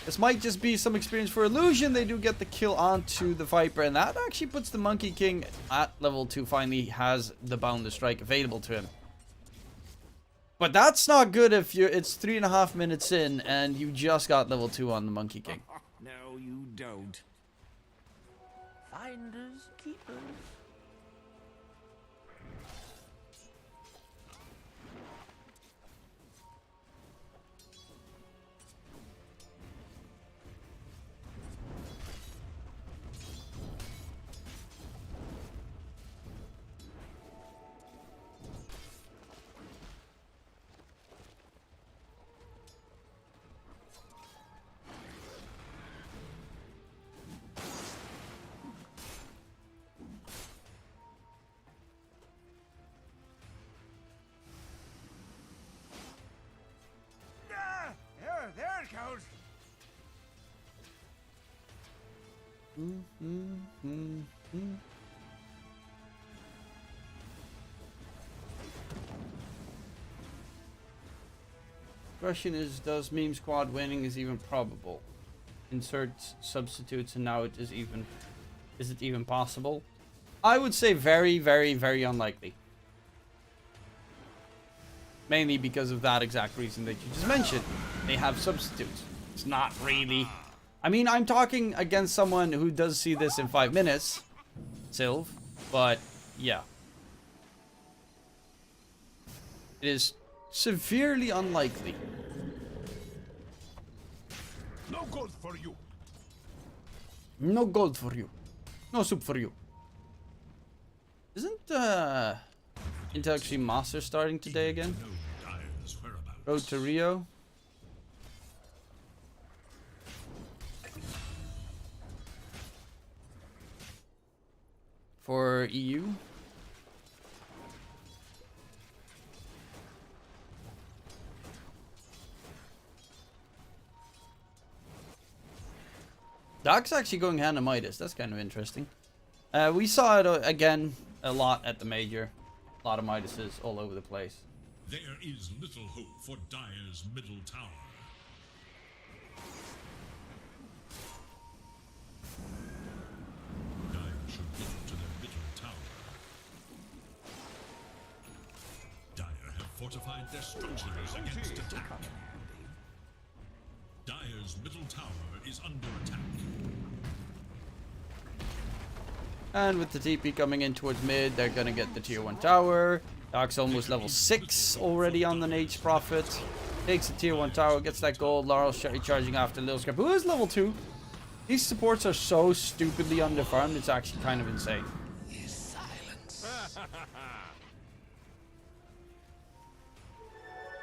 This might just be some experience for Illusion. They do get the kill onto the Viper, and that actually puts the Monkey King at level 2. Finally has the Boundless Strike available to him. But that's not good if it's 3.5 minutes in and you just got level 2 on the Monkey King. No, you don't. Finders, keepers. Question is, does meme squad winning is even probable? Insert substitutes and now is it even possible? I would say very, very, very unlikely. Mainly because of that exact reason that you just mentioned. They have substitutes. It's not really... I mean, I'm talking against someone who does see this in 5 minutes, Sylv, but yeah. It is severely unlikely. No gold for you. No gold for you. No soup for you. Isn't Intel Extreme Master starting today again? Road to Rio. For EU. Doc's actually going Hanamitis. That's kind of interesting. We saw it again a lot at the major. A lot of Midases all over the place. There is little hope for Dire's middle tower. Dire should look to their middle tower. Dire have fortified their structures against attack. Dire's middle tower is under attack. And with the TP coming in towards mid, they're gonna get the tier 1 tower. Doc's almost level 6 already on the Nate's Prophet. Takes the tier 1 tower, gets that gold. Laurel's charging after Lil Scrap, who is level 2. These supports are so stupidly underfarmed, it's actually kind of insane.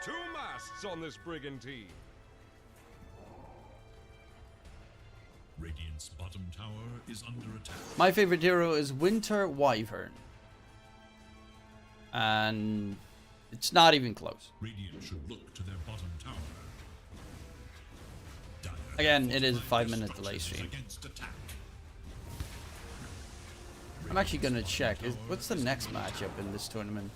Two masts on this brigantine. Radiant's bottom tower is under attack. My favorite hero is Winter Wyvern. And it's not even close. Radiant should look to their bottom tower. Dire Again, it is a 5-minute delay stream. against attack. I'm actually gonna check. What's the next matchup in this tournament?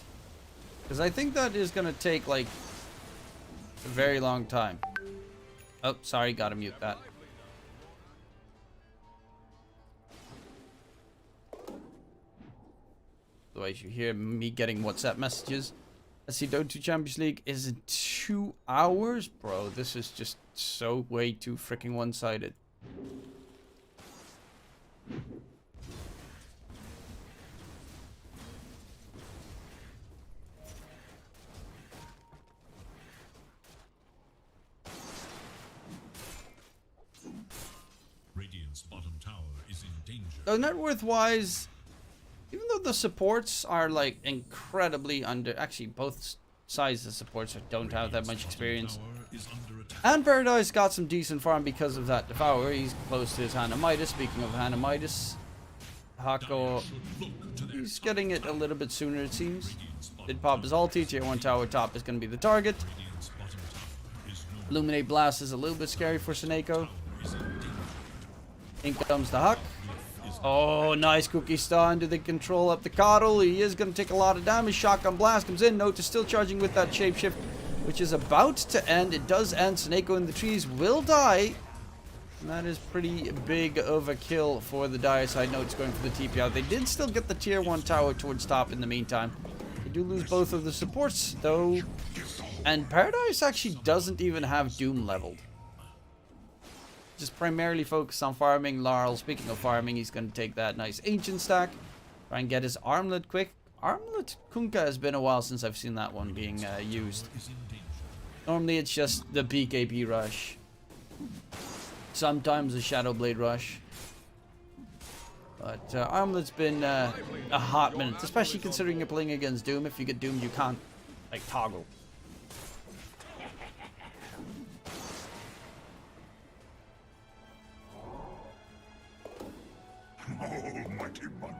Because I think that is gonna take like a very long time. Oh, sorry, gotta mute that. Otherwise you hear me getting WhatsApp messages. I see Dota Champions League is in 2 hours? Bro, this is just so way too freaking one-sided. Radiant's bottom tower is in danger. So net worth wise, even though the supports are like incredibly under, actually both sides of the supports don't have that much experience. Tower is under attack. And Paradise got some decent farm because of that Devourer. He's close to his Hanamitis. Speaking of Hanamitis, Hako, he's getting it a little bit sooner it seems. Did pop his ulti, tier 1 tower top is going to be the target. Radiant's bottom tower is no Illuminate Blast is a little bit scary for Seneko. In comes the Huck. Oh, nice cookie stun. Do they control up the Coddle? He is going to take a lot of damage. Shotgun Blast comes in. Note is still charging with that Shapeshift, which is about to end. It does end. Seneko in the trees will die. And that is pretty big of a kill for the Dire side. Note's going for the TP out. They did still get the tier 1 tower towards top in the meantime. They do lose both of the supports, though. And Paradise actually doesn't even have Doom leveled. Just primarily focused on farming. Laurel, speaking of farming, he's going to take that nice ancient stack. Try and get his armlet quick. Armlet Kunkka has been a while since I've seen that one being used. Normally it's just the BKB rush. Sometimes a Shadow Blade rush. But Armlet's been a hot minute. Especially considering you're playing against Doom. If you get Doom, you can't like toggle. Almighty money.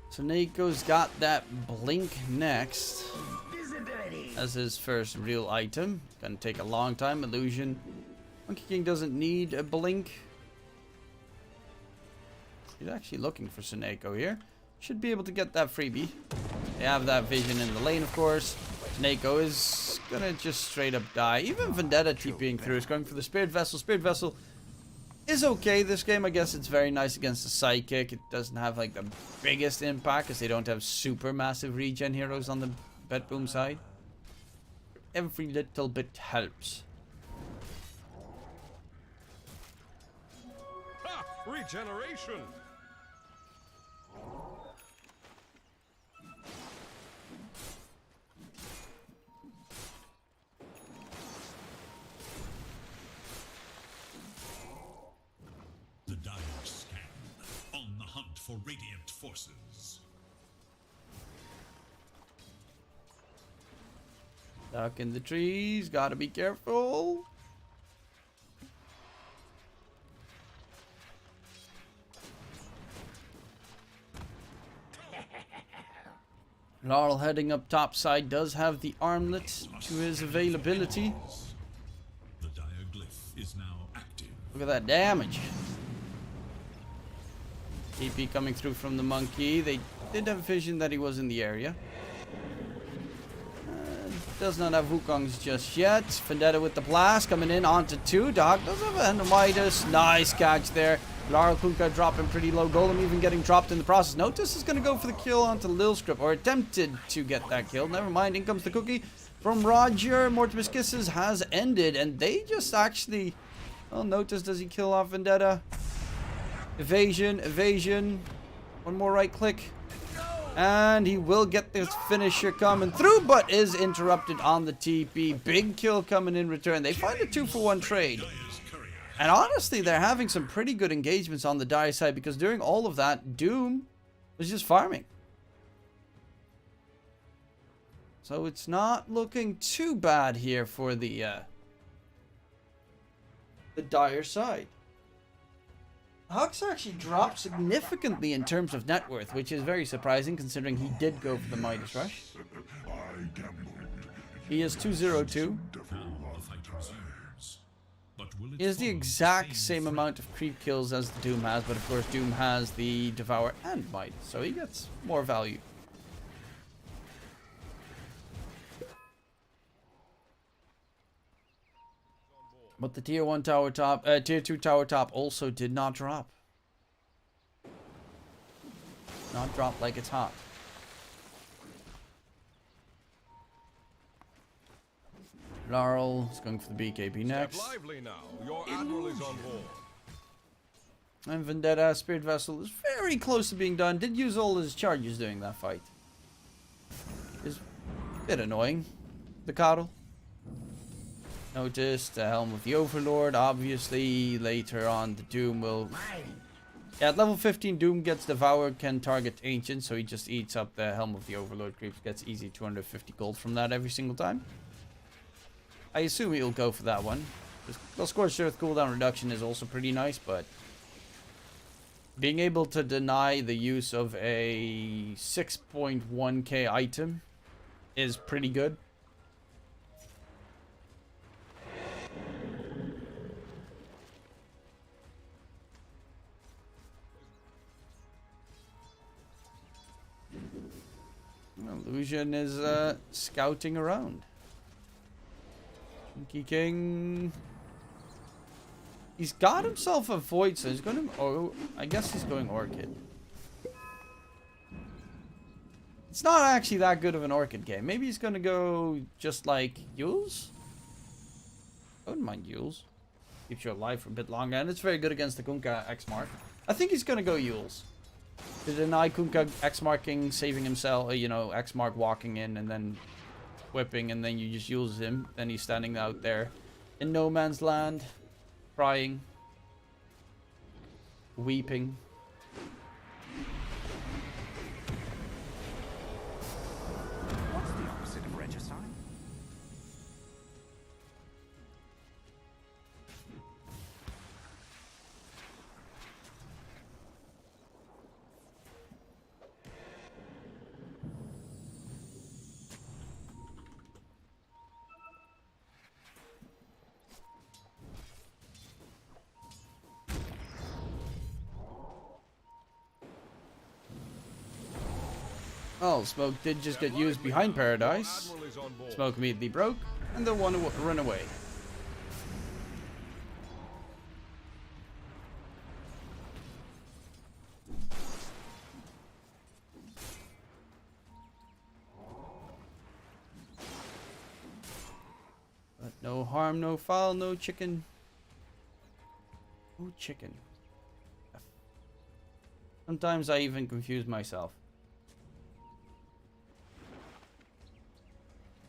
So Neko's got that blink next. as his first real item. Gonna take a long time. Illusion. Monkey King doesn't need a blink. He's actually looking for Suneko here. Should be able to get that freebie. They have that vision in the lane, of course. Suneko is gonna just straight up die. Even Vendetta TPing through is going for the Spirit Vessel. Spirit Vessel is okay this game. I guess it's very nice against the Psychic. It doesn't have like the biggest impact because they don't have super massive regen heroes on the BetBoom side. Every little bit helps. Ha! Regeneration! The Dire scan, on the hunt for radiant forces. Stuck in the trees. Gotta be careful. Laurel heading up top side does have the armlet to his availability. The Dire glyph is now active. Look at that damage. TP coming through from the monkey. They did have vision that he was in the area. Does not have Wukongs just yet. Vendetta with the blast coming in onto 2. Dog does have a Endomitis. Nice catch there. Laurel Kunkka dropping pretty low. Golem even getting dropped in the process. Notice is going to go for the kill onto Lilscript, or attempted to get that kill. Never mind. In comes the cookie from Roger. Mortimer's Kisses has ended, and they just actually... Well, Notice, does he kill off Vendetta? Evasion, evasion. One more right click. And he will get this finisher coming through, but is interrupted on the TP. Big kill coming in return. They find a 2-for-1 trade. And honestly, they're having some pretty good engagements on the Dire side, because during all of that, Doom was just farming. So it's not looking too bad here for the Dire side. Hux actually dropped significantly in terms of net worth, which is very surprising considering he did go for the Midas Rush. He is 202. He has the exact same amount of creep kills as the Doom has, but of course Doom has the Devour and Might, so he gets more value. But the tier 1 tower top, tier 2 tower top also did not drop. Not drop like it's hot. Laurel is going for the BKB next. Step lively now. Your admiral is on board. And Vendetta, Spirit Vessel is very close to being done. Did use all his charges during that fight. Is a bit annoying. The Coddle. Notice the Helm of the Overlord. Obviously, later on, the Doom will... Yeah, at level 15, Doom gets Devoured, can target Ancient, so he just eats up the Helm of the Overlord creeps. Gets easy 250 gold from that every single time. I assume he'll go for that one. The Scorched Earth cooldown reduction is also pretty nice, but... being able to deny the use of a 6.1k item is pretty good. Illusion is scouting around. Monkey King. He's got himself a Void, so he's going to... Oh, I guess he's going Orchid. It's not actually that good of an Orchid game. Maybe he's going to go just like Yules? I wouldn't mind Yules. Keeps you alive for a bit longer, and it's very good against the Kunkka X-Mark. I think he's going to go Yules. To deny Kunkka X-marking, saving himself, you know, X-mark walking in and then whipping, and then you just use him. Then he's standing out there in no man's land, crying, weeping. What's the opposite of regicide? Oh, smoke did just get used behind Paradise. Admiral is on board. Smoke immediately broke, and they'll want to run away. But no harm, no foul, no chicken. No chicken. Sometimes I even confuse myself.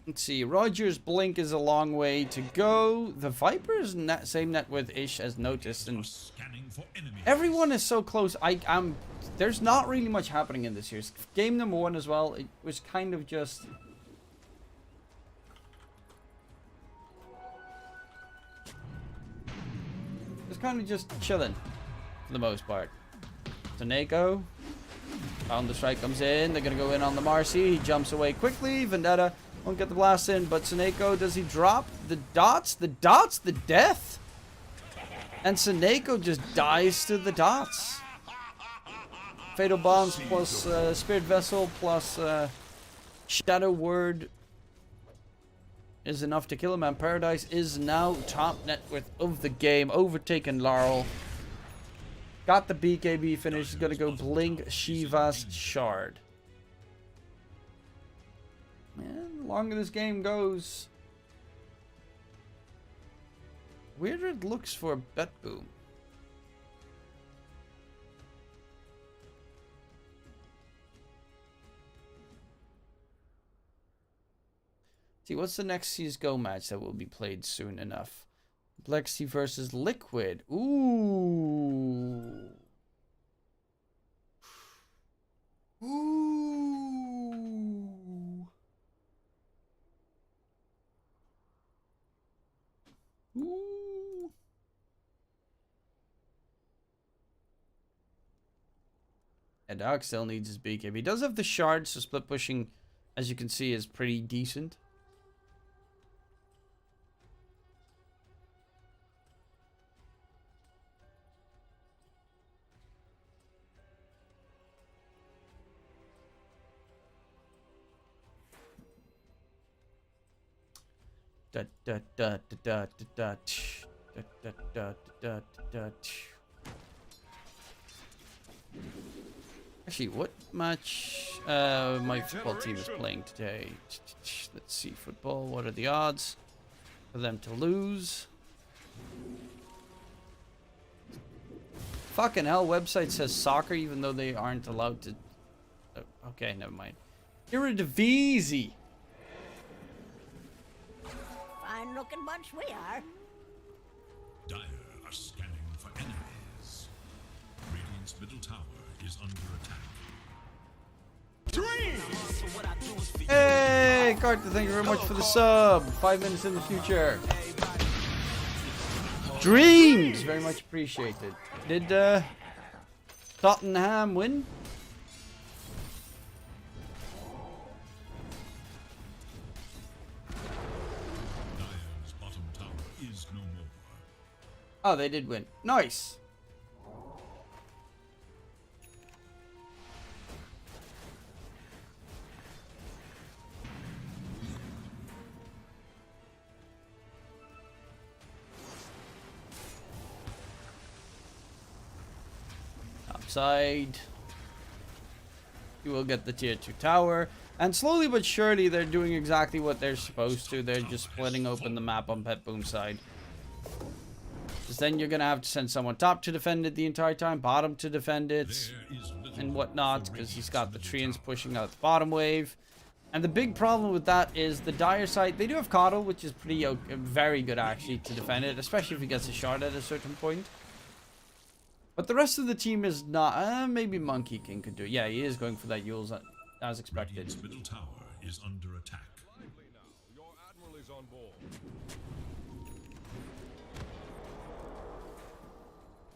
Let's see. Roger's blink is a long way to go. The Viper is same net worth-ish as noticed, and Scanning for enemies. everyone is so close. There's not really much happening in this year's game number 1 as well. It was kind of just. Kind of just chilling for the most part. Taneko, the strike comes in. They're gonna go in on the Marcy. He jumps away quickly. Vendetta won't get the blast in, but Taneko, does he drop the dots? The dots, the death, and Taneko just dies to the dots. Fatal bombs plus Spirit Vessel plus Shadow Word is enough to kill him, and Paradise is now top net worth of the game, overtaken Laurel. Got the BKB finish. He's gonna go blink Shiva's Shard. And the longer this game goes, weirder it looks for BetBoom. See, what's the next CSGO match that will be played soon enough? Complexity versus Liquid. Ooh. Ooh. Ooh. And Dark still needs his BKB. He does have the shards, so split pushing, as you can see, is pretty decent. Da da da da da da da da da da da. Actually, what match my football team is playing today? Let's see, football. What are the odds for them to lose? Fucking hell, website says soccer even though they aren't allowed to. Okay, never mind. Eredivisie. Fine looking bunch we are. Dire are scanning for enemies. Radiant's middle tower is under attack. Hey, Carter, thank you very much for the sub. 5 minutes in the future. Dreams! Very much appreciated. Did Tottenham win? Dire's bottom tower is no more. Oh, they did win. Nice. Upside. You will get the tier 2 tower. And slowly but surely they're doing exactly what they're supposed to. They're just splitting open the map on BetBoom side. Because then you're going to have to send someone top to defend it the entire time, bottom to defend it, and whatnot, because he's got the treants pushing out the bottom wave. And the big problem with that is the Dire side, they do have Coddle, which is pretty very good actually to defend it, especially if he gets a shot at a certain point. But the rest of the team is not. Maybe Monkey King could do it. Yeah, he is going for that Yule's as expected. Radiant's middle tower is under attack. Lively now. Your admiral is on board.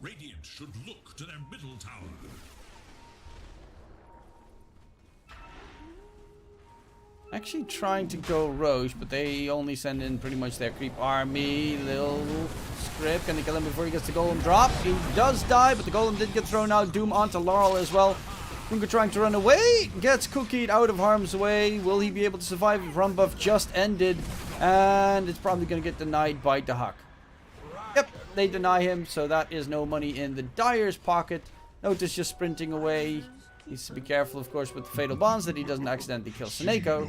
Radiant should look to their middle tower. Actually trying to go Roche, but they only send in pretty much their creep army. Little script. Can they kill him before he gets the golem drop? He does die, but the golem did get thrown out. Doom onto Laurel as well. Kunkka trying to run away. Gets Cookied out of harm's way. Will he be able to survive? Run buff just ended. And it's probably going to get denied by Dahak. Yep, they deny him. So that is no money in the Dyer's pocket. Notice just sprinting away. Needs to be careful, of course, with the Fatal Bonds that he doesn't accidentally kill Seneko.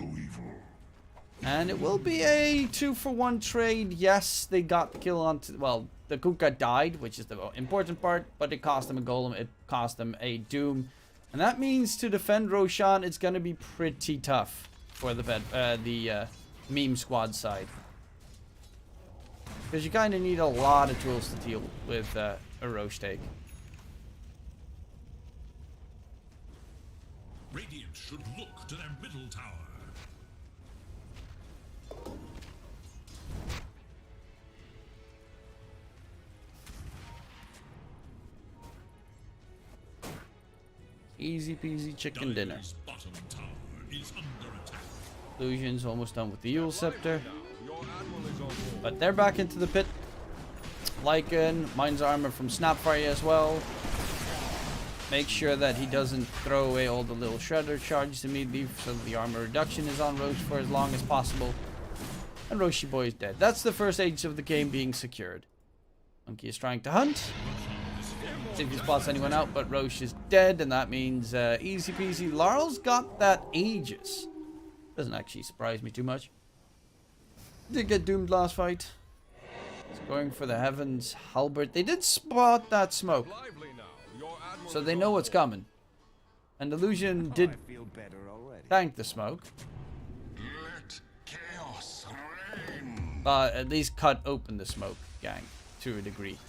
And it will be a 2-for-1 trade. Yes, they got the kill on... Well, the Kunkka died, which is the important part. But it cost them a Golem. It cost them a Doom. And that means to defend Roshan, it's going to be pretty tough for the meme squad side. Because you kind of need a lot of tools to deal with a Roche take. Radiant should look to their middle tower. Easy peasy chicken dinner. Dyer's bottom tower is under attack. Illusion's almost done with the Yule Scepter. Your admiral is on board. But they're back into the pit. Lycan, Mind's Armor from Snapfire as well. Make sure that he doesn't throw away all the little Shredder charges immediately so that the armor reduction is on Roche for as long as possible. And Roshi Boy is dead. That's the first age of the game being secured. Monkey is trying to hunt. See if he spots anyone out, but Roche is dead, and that means easy peasy. Larl's got that Aegis. Doesn't actually surprise me too much. Did get doomed last fight. He's going for the Heavens Halberd. They did spot that smoke, Lively now. Your admiral so is they on know board. what's coming. And Illusion did feel better already. thank the smoke, Let chaos reign. but at least cut open the smoke, gang, to a degree.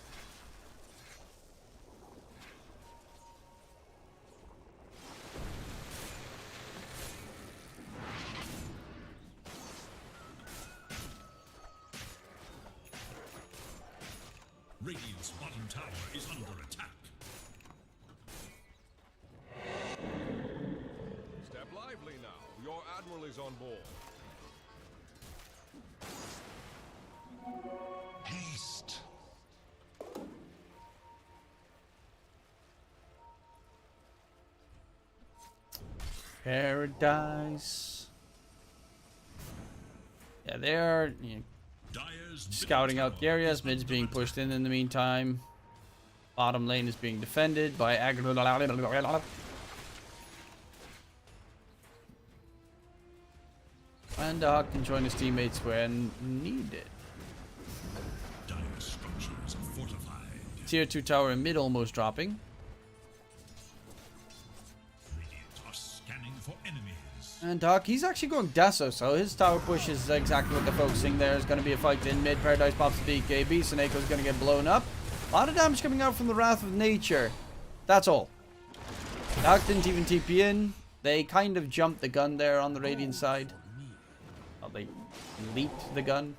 Radiant's bottom tower is under attack. Step lively now. Your admiral is on board. Haste. Paradise. Yeah, they're Dyer's scouting middle out the tower areas. is Mid's under being attack. pushed in the meantime. Bottom lane is being defended by aggro. And Hawk can join his teammates when needed. Dyer's structures are fortified. Tier 2 tower in mid almost dropping. Radiant are scanning for enemies. And Hawk, he's actually going Deso, so his tower push is exactly what they're focusing there. There's going to be a fight in mid. Paradise pops the DKB. Seneco's going to get blown up. A lot of damage coming out from the Wrath of Nature. That's all. Hawk didn't even TP in. They kind of jumped the gun there on the Radiant side. Well, they leaped the gun.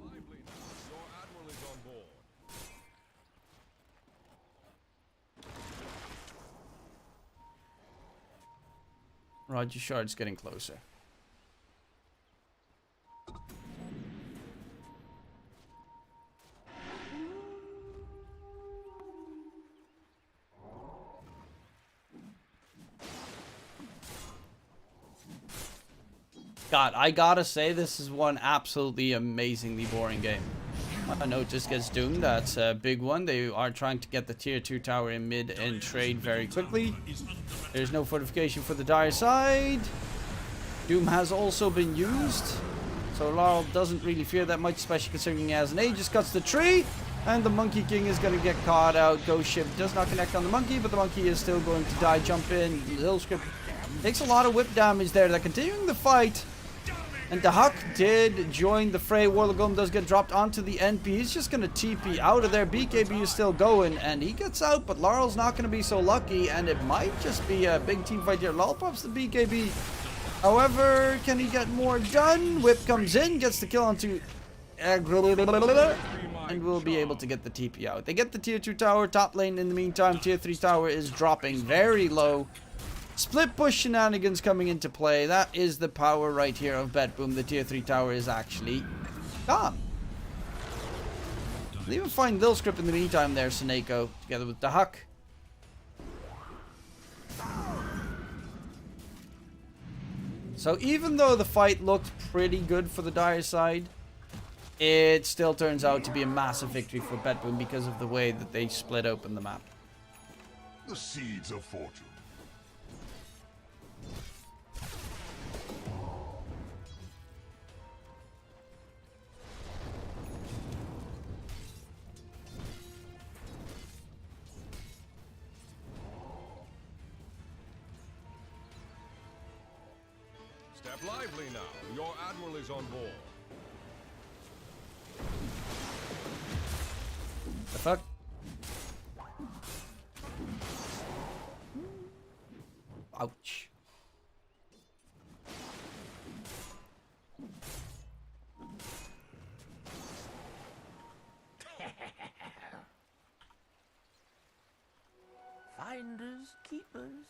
Lively now. Your admiral is on board. Roger Shard's getting closer. God, I gotta say, this is one absolutely amazingly boring game. I know it just gets doomed. That's a big one. They are trying to get the tier 2 tower in mid and trade very quickly. Is under attack. There's no fortification for the Dire side. Doom has also been used. So Laurel doesn't really fear that much, especially considering he has an Aegis. Cuts the tree. And the Monkey King is going to get caught out. Ghost Ship does not connect on the Monkey, but the Monkey is still going to die. Jump in. Little script takes a lot of whip damage there. They're continuing the fight. And the Huck did join the fray. Warlock Golem does get dropped onto the NP. He's just going to TP out of there. BKB is still going, and he gets out, but Laurel's not going to be so lucky, and it might just be a big team fight here. Laurel pops the BKB. However, can he get more done? Whip comes in, gets the kill onto Aggro, and will be able to get the TP out. They get the tier 2 tower. Top lane in the meantime, tier 3 tower is dropping very low. Split push shenanigans coming into play. That is the power right here of BetBoom. The tier 3 tower is actually gone. Leave a fine little script in the meantime there, Seneko, together with Dahak. So even though the fight looked pretty good for the Dire side, it still turns out to be a massive victory for BetBoom because of the way that they split open the map. The seeds of fortune. Step lively now. Your admiral is on board. The fuck? Ouch. Finders, keepers.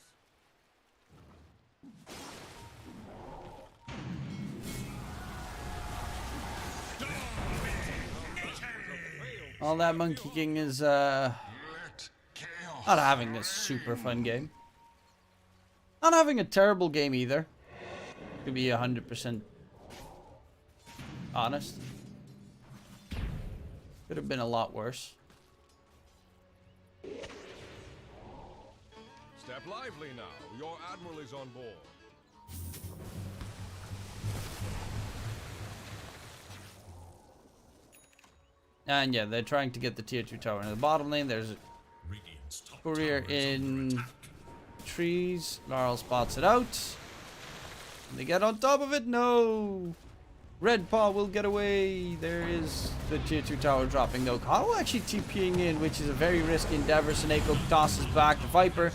All that Monkey King is Let chaos not having a super fun game. Not having a terrible game either. To be 100% honest. Could have been a lot worse. Step lively now. Your admiral is on board. And yeah, they're trying to get the tier 2 tower in the bottom lane. There's a Radiant's top courier tower is under in attack. trees. Laurel spots it out. They get on top of it. No. Red Paw will get away. There is the tier 2 tower dropping though. Kyle actually TPing in, which is a very risky endeavor. Seneko tosses back the Viper.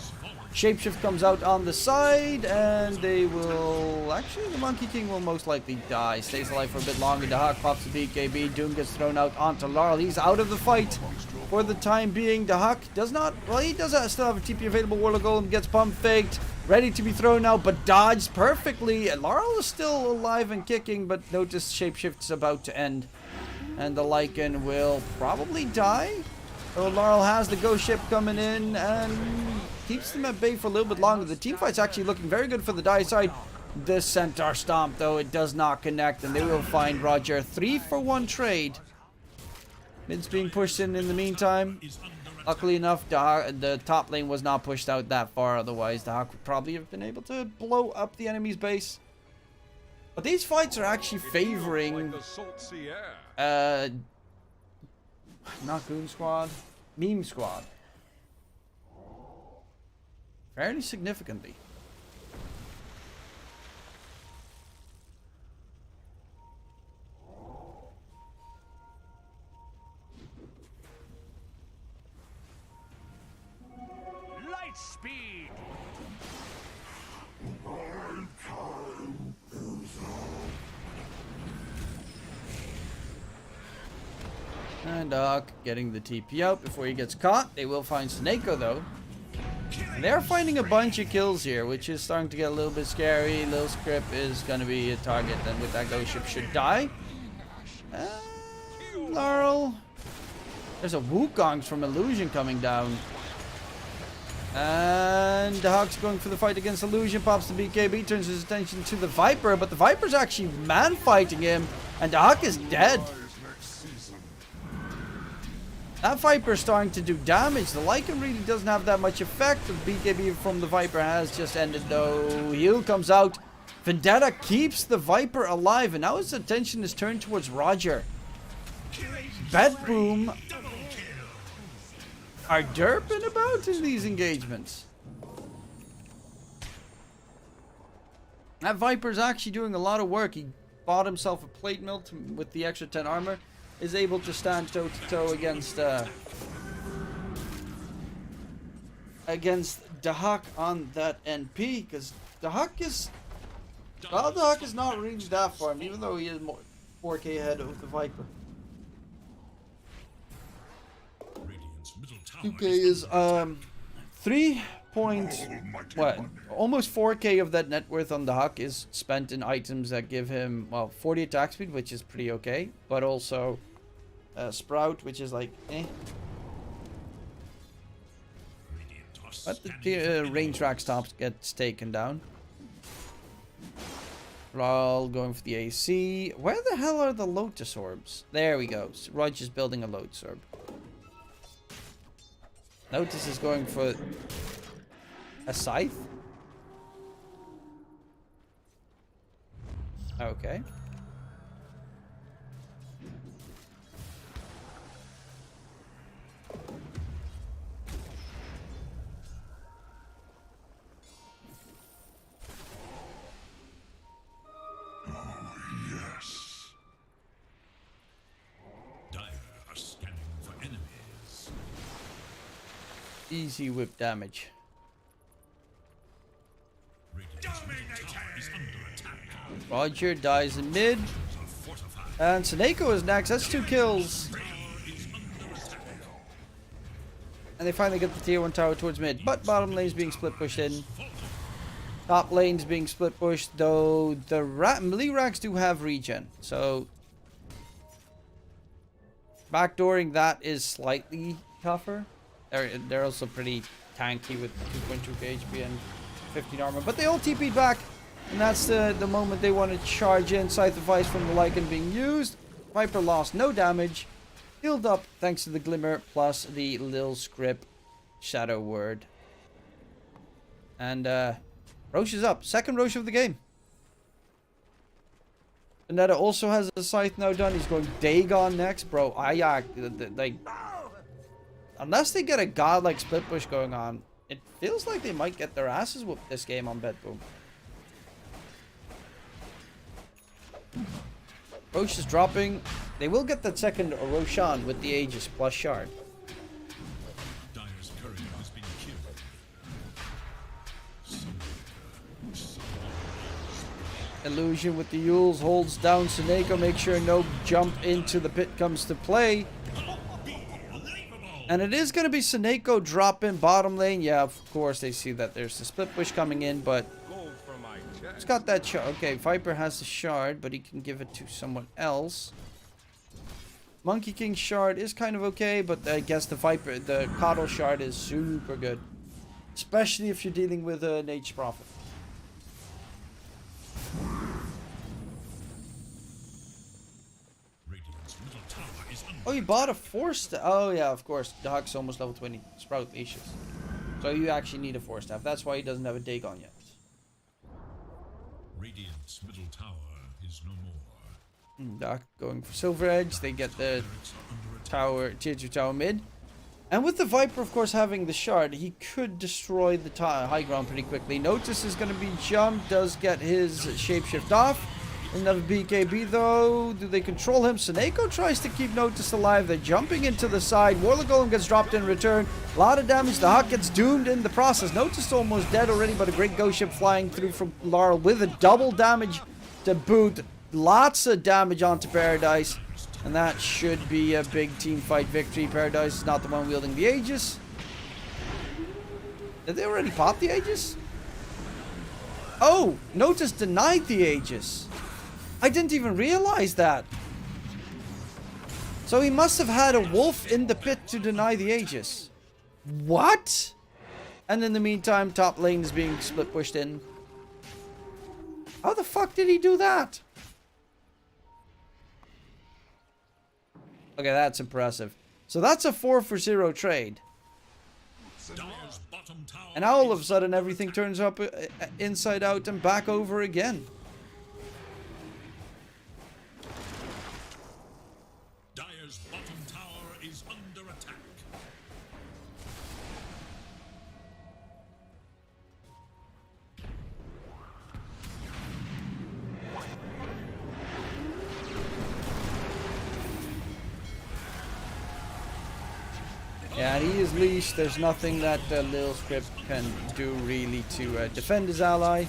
Shapeshift comes out on the side, and they will... Actually, the Monkey King will most likely die. Stays alive for a bit longer. The Hawk pops the BKB. Doom gets thrown out onto Laurel. He's out of the fight for the time being. The Hawk does not... Well, he does still have a TP available. Warlock Golem gets pump faked. Ready to be thrown out, but dodged perfectly. And Laurel is still alive and kicking, but notice Shapeshift's about to end. And the Lycan will probably die. So Laurel has the ghost ship coming in and keeps them at bay for a little bit longer. The team fight's actually looking very good for the Dire side. The Centaur Stomp, though, it does not connect, and they will find Roger. 3-for-1 trade. Mid's being pushed in the meantime. Is under attack. Luckily enough, the top lane was not pushed out that far. Otherwise, the Hawk would probably have been able to blow up the enemy's base. But these fights are actually favoring... Like the salt sea air. Not Goon Squad. Meme Squad. Fairly significantly. Light speed. And Doc getting the TP out before he gets caught. They will find Seneko though. And they're finding a bunch of kills here, which is starting to get a little bit scary. Lil Script is going to be a target, and with that ghost ship should die. Laurel. There's a Wukong from Illusion coming down. And the Hawk's going for the fight against Illusion. Pops the BKB, turns his attention to the Viper, but the Viper's actually man-fighting him, and the Hawk is dead. That Viper's starting to do damage. The Lycan really doesn't have that much effect. The BKB from the Viper has just ended though. Heal comes out. Vendetta keeps the Viper alive, and now his attention is turned towards Roger. BetBoom are derping about in these engagements. That Viper's actually doing a lot of work. He bought himself a plate mill with the extra 10 armor. Is able to stand toe to toe against Dahak on that NP, because Dahak is not really that far, even though he is more 4K ahead of the Viper. Radiant's middle tower 2K is 3 point what? Almost 4K of that net worth on the Huck is spent in items that give him, well, 40 attack speed, which is pretty okay, but also Sprout, which is like, eh. But the range rack stops gets taken down. Raul going for the AC. Where the hell are the Lotus Orbs? There we go. Raj is building a Lotus Orb. Lotus is going for a Scythe. Okay. Easy whip damage. Roger dies in mid. And Seneko is next. That's 2 kills. And they finally get the tier 1 tower towards mid. But bottom lane is being split pushed in. Top lane's being split pushed. Though the melee racks do have regen. So backdooring that is slightly tougher. They're also pretty tanky with 2.2k HP and 15 armor. But they all TP'd back. And that's the moment they want to charge in. Scythe of Vice from the Lycan being used. Viper lost no damage. Healed up thanks to the Glimmer plus the Lil Script Shadow Word. And Roche is up. Second Roche of the game. Vendetta also has a Scythe now done. He's going Dagon next. Bro, like... Unless they get a godlike split push going on, it feels like they might get their asses whooped this game on BetBoom. Roche is dropping. They will get that second Roshan with the Aegis plus Shard. Dire's courier has been killed. Illusion with the Yules holds down Seneko. Make sure no jump into the pit comes to play. And it is going to be Seneko drop in bottom lane. Yeah, of course they see that there's the split push coming in, but he's got that shard. Okay, Viper has the shard, but he can give it to someone else. Monkey King shard is kind of okay, but I guess the Coddle shard is super good. Especially if you're dealing with a Nature's Prophet. Oh, you bought a Force Staff. Oh, yeah, of course. The Huck's almost level 20. Sprout Leashes. So you actually need a Force Staff. That's why he doesn't have a Dagon yet. Radiant's middle tower is no more. Doc going for Silver Edge. They get the tower, tier 2 tower mid. And with the Viper, of course, having the shard, he could destroy the high ground pretty quickly. Notice is going to be jumped. Does get his shapeshift off. Another BKB though. Do they control him? Seneko tries to keep Notice alive. They're jumping into the side. Warlock Golem gets dropped in return. A lot of damage. The Huck gets doomed in the process. Notice almost dead already, but a great ghost ship flying through from Laurel with a double damage to boot. Lots of damage onto Paradise. And that should be a big team fight victory. Paradise is not the one wielding the Aegis. Did they already pop the Aegis? Oh, Notice denied the Aegis. I didn't even realize that. So he must have had a wolf in the pit to deny the Aegis. What? And in the meantime, top lane is being split pushed in. How the fuck did he do that? Okay, that's impressive. So that's a 4-for-0 trade. And now all of a sudden everything turns up inside out and back over again. Dire's bottom tower is under attack. Yeah, he is leashed. There's nothing that Lil Script can do really to defend his ally.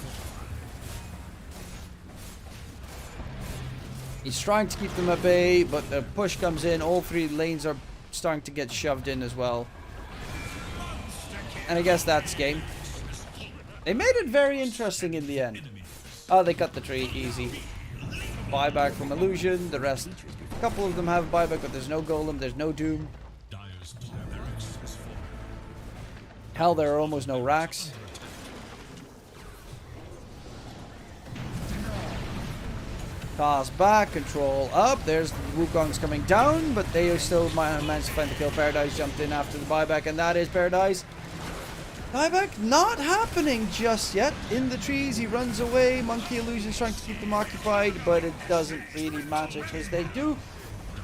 He's trying to keep them at bay, but the push comes in. All three lanes are starting to get shoved in as well. And I guess that's game. They made it very interesting in the end. Oh, they cut the tree. Easy. Buyback from Illusion. The rest A couple of them have a buyback, but there's no golem, there's no doom. Dire's top barracks is fallen. Hell, there are almost no racks. Toss back, control up. There's the Wukongs coming down, but they still managed to find the kill. Paradise jumped in after the buyback, and that is Paradise. Buyback not happening just yet. In the trees, he runs away. Monkey Illusion's trying to keep them occupied, but it doesn't really matter because they do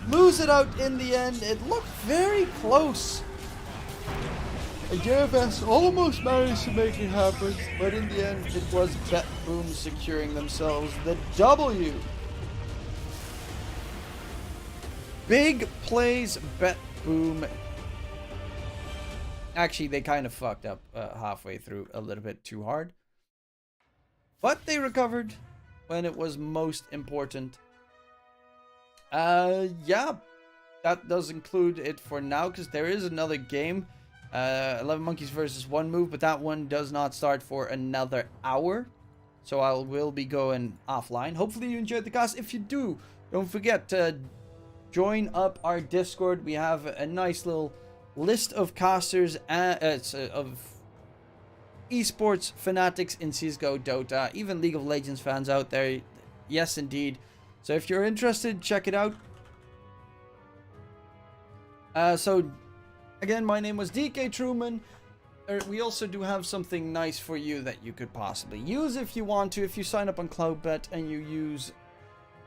lose it out in the end. It looked very close. And JFS almost managed to make it happen, but in the end, it was BetBoom securing themselves the W. Big plays, BetBoom. Actually, they kind of fucked up halfway through a little bit too hard. But they recovered when it was most important. Yeah, that does include it for now, because there is another game. 11 Monkeys versus 1 Move, but that one does not start for another hour. So I will be going offline. Hopefully you enjoyed the cast. If you do, don't forget to join up our Discord. We have a nice little list of casters of esports fanatics in CSGO, Dota, even League of Legends fans out there. Yes, indeed. So if you're interested, check it out. So again, my name was DK Truman. We also do have something nice for you that you could possibly use if you want to. If you sign up on CloudBet and you use,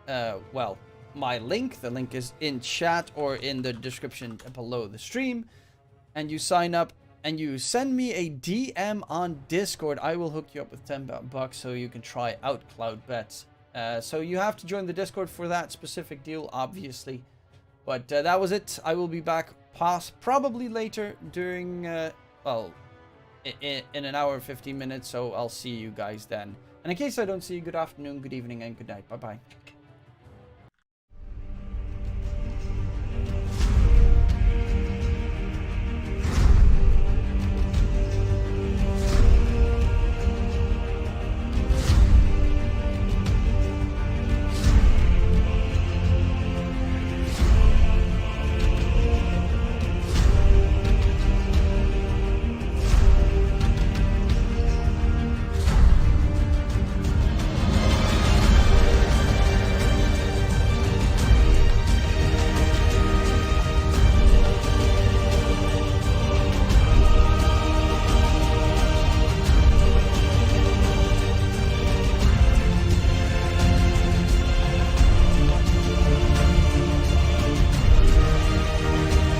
well, my link. The link is in chat or in the description below the stream. And you sign up and you send me a DM on Discord. I will hook you up with $10 so you can try out CloudBet. So you have to join the Discord for that specific deal, obviously. But that was it. I will be back probably later during, well, in an hour and 15 minutes. So I'll see you guys then. And in case I don't see you, good afternoon, good evening, and good night. Bye-bye.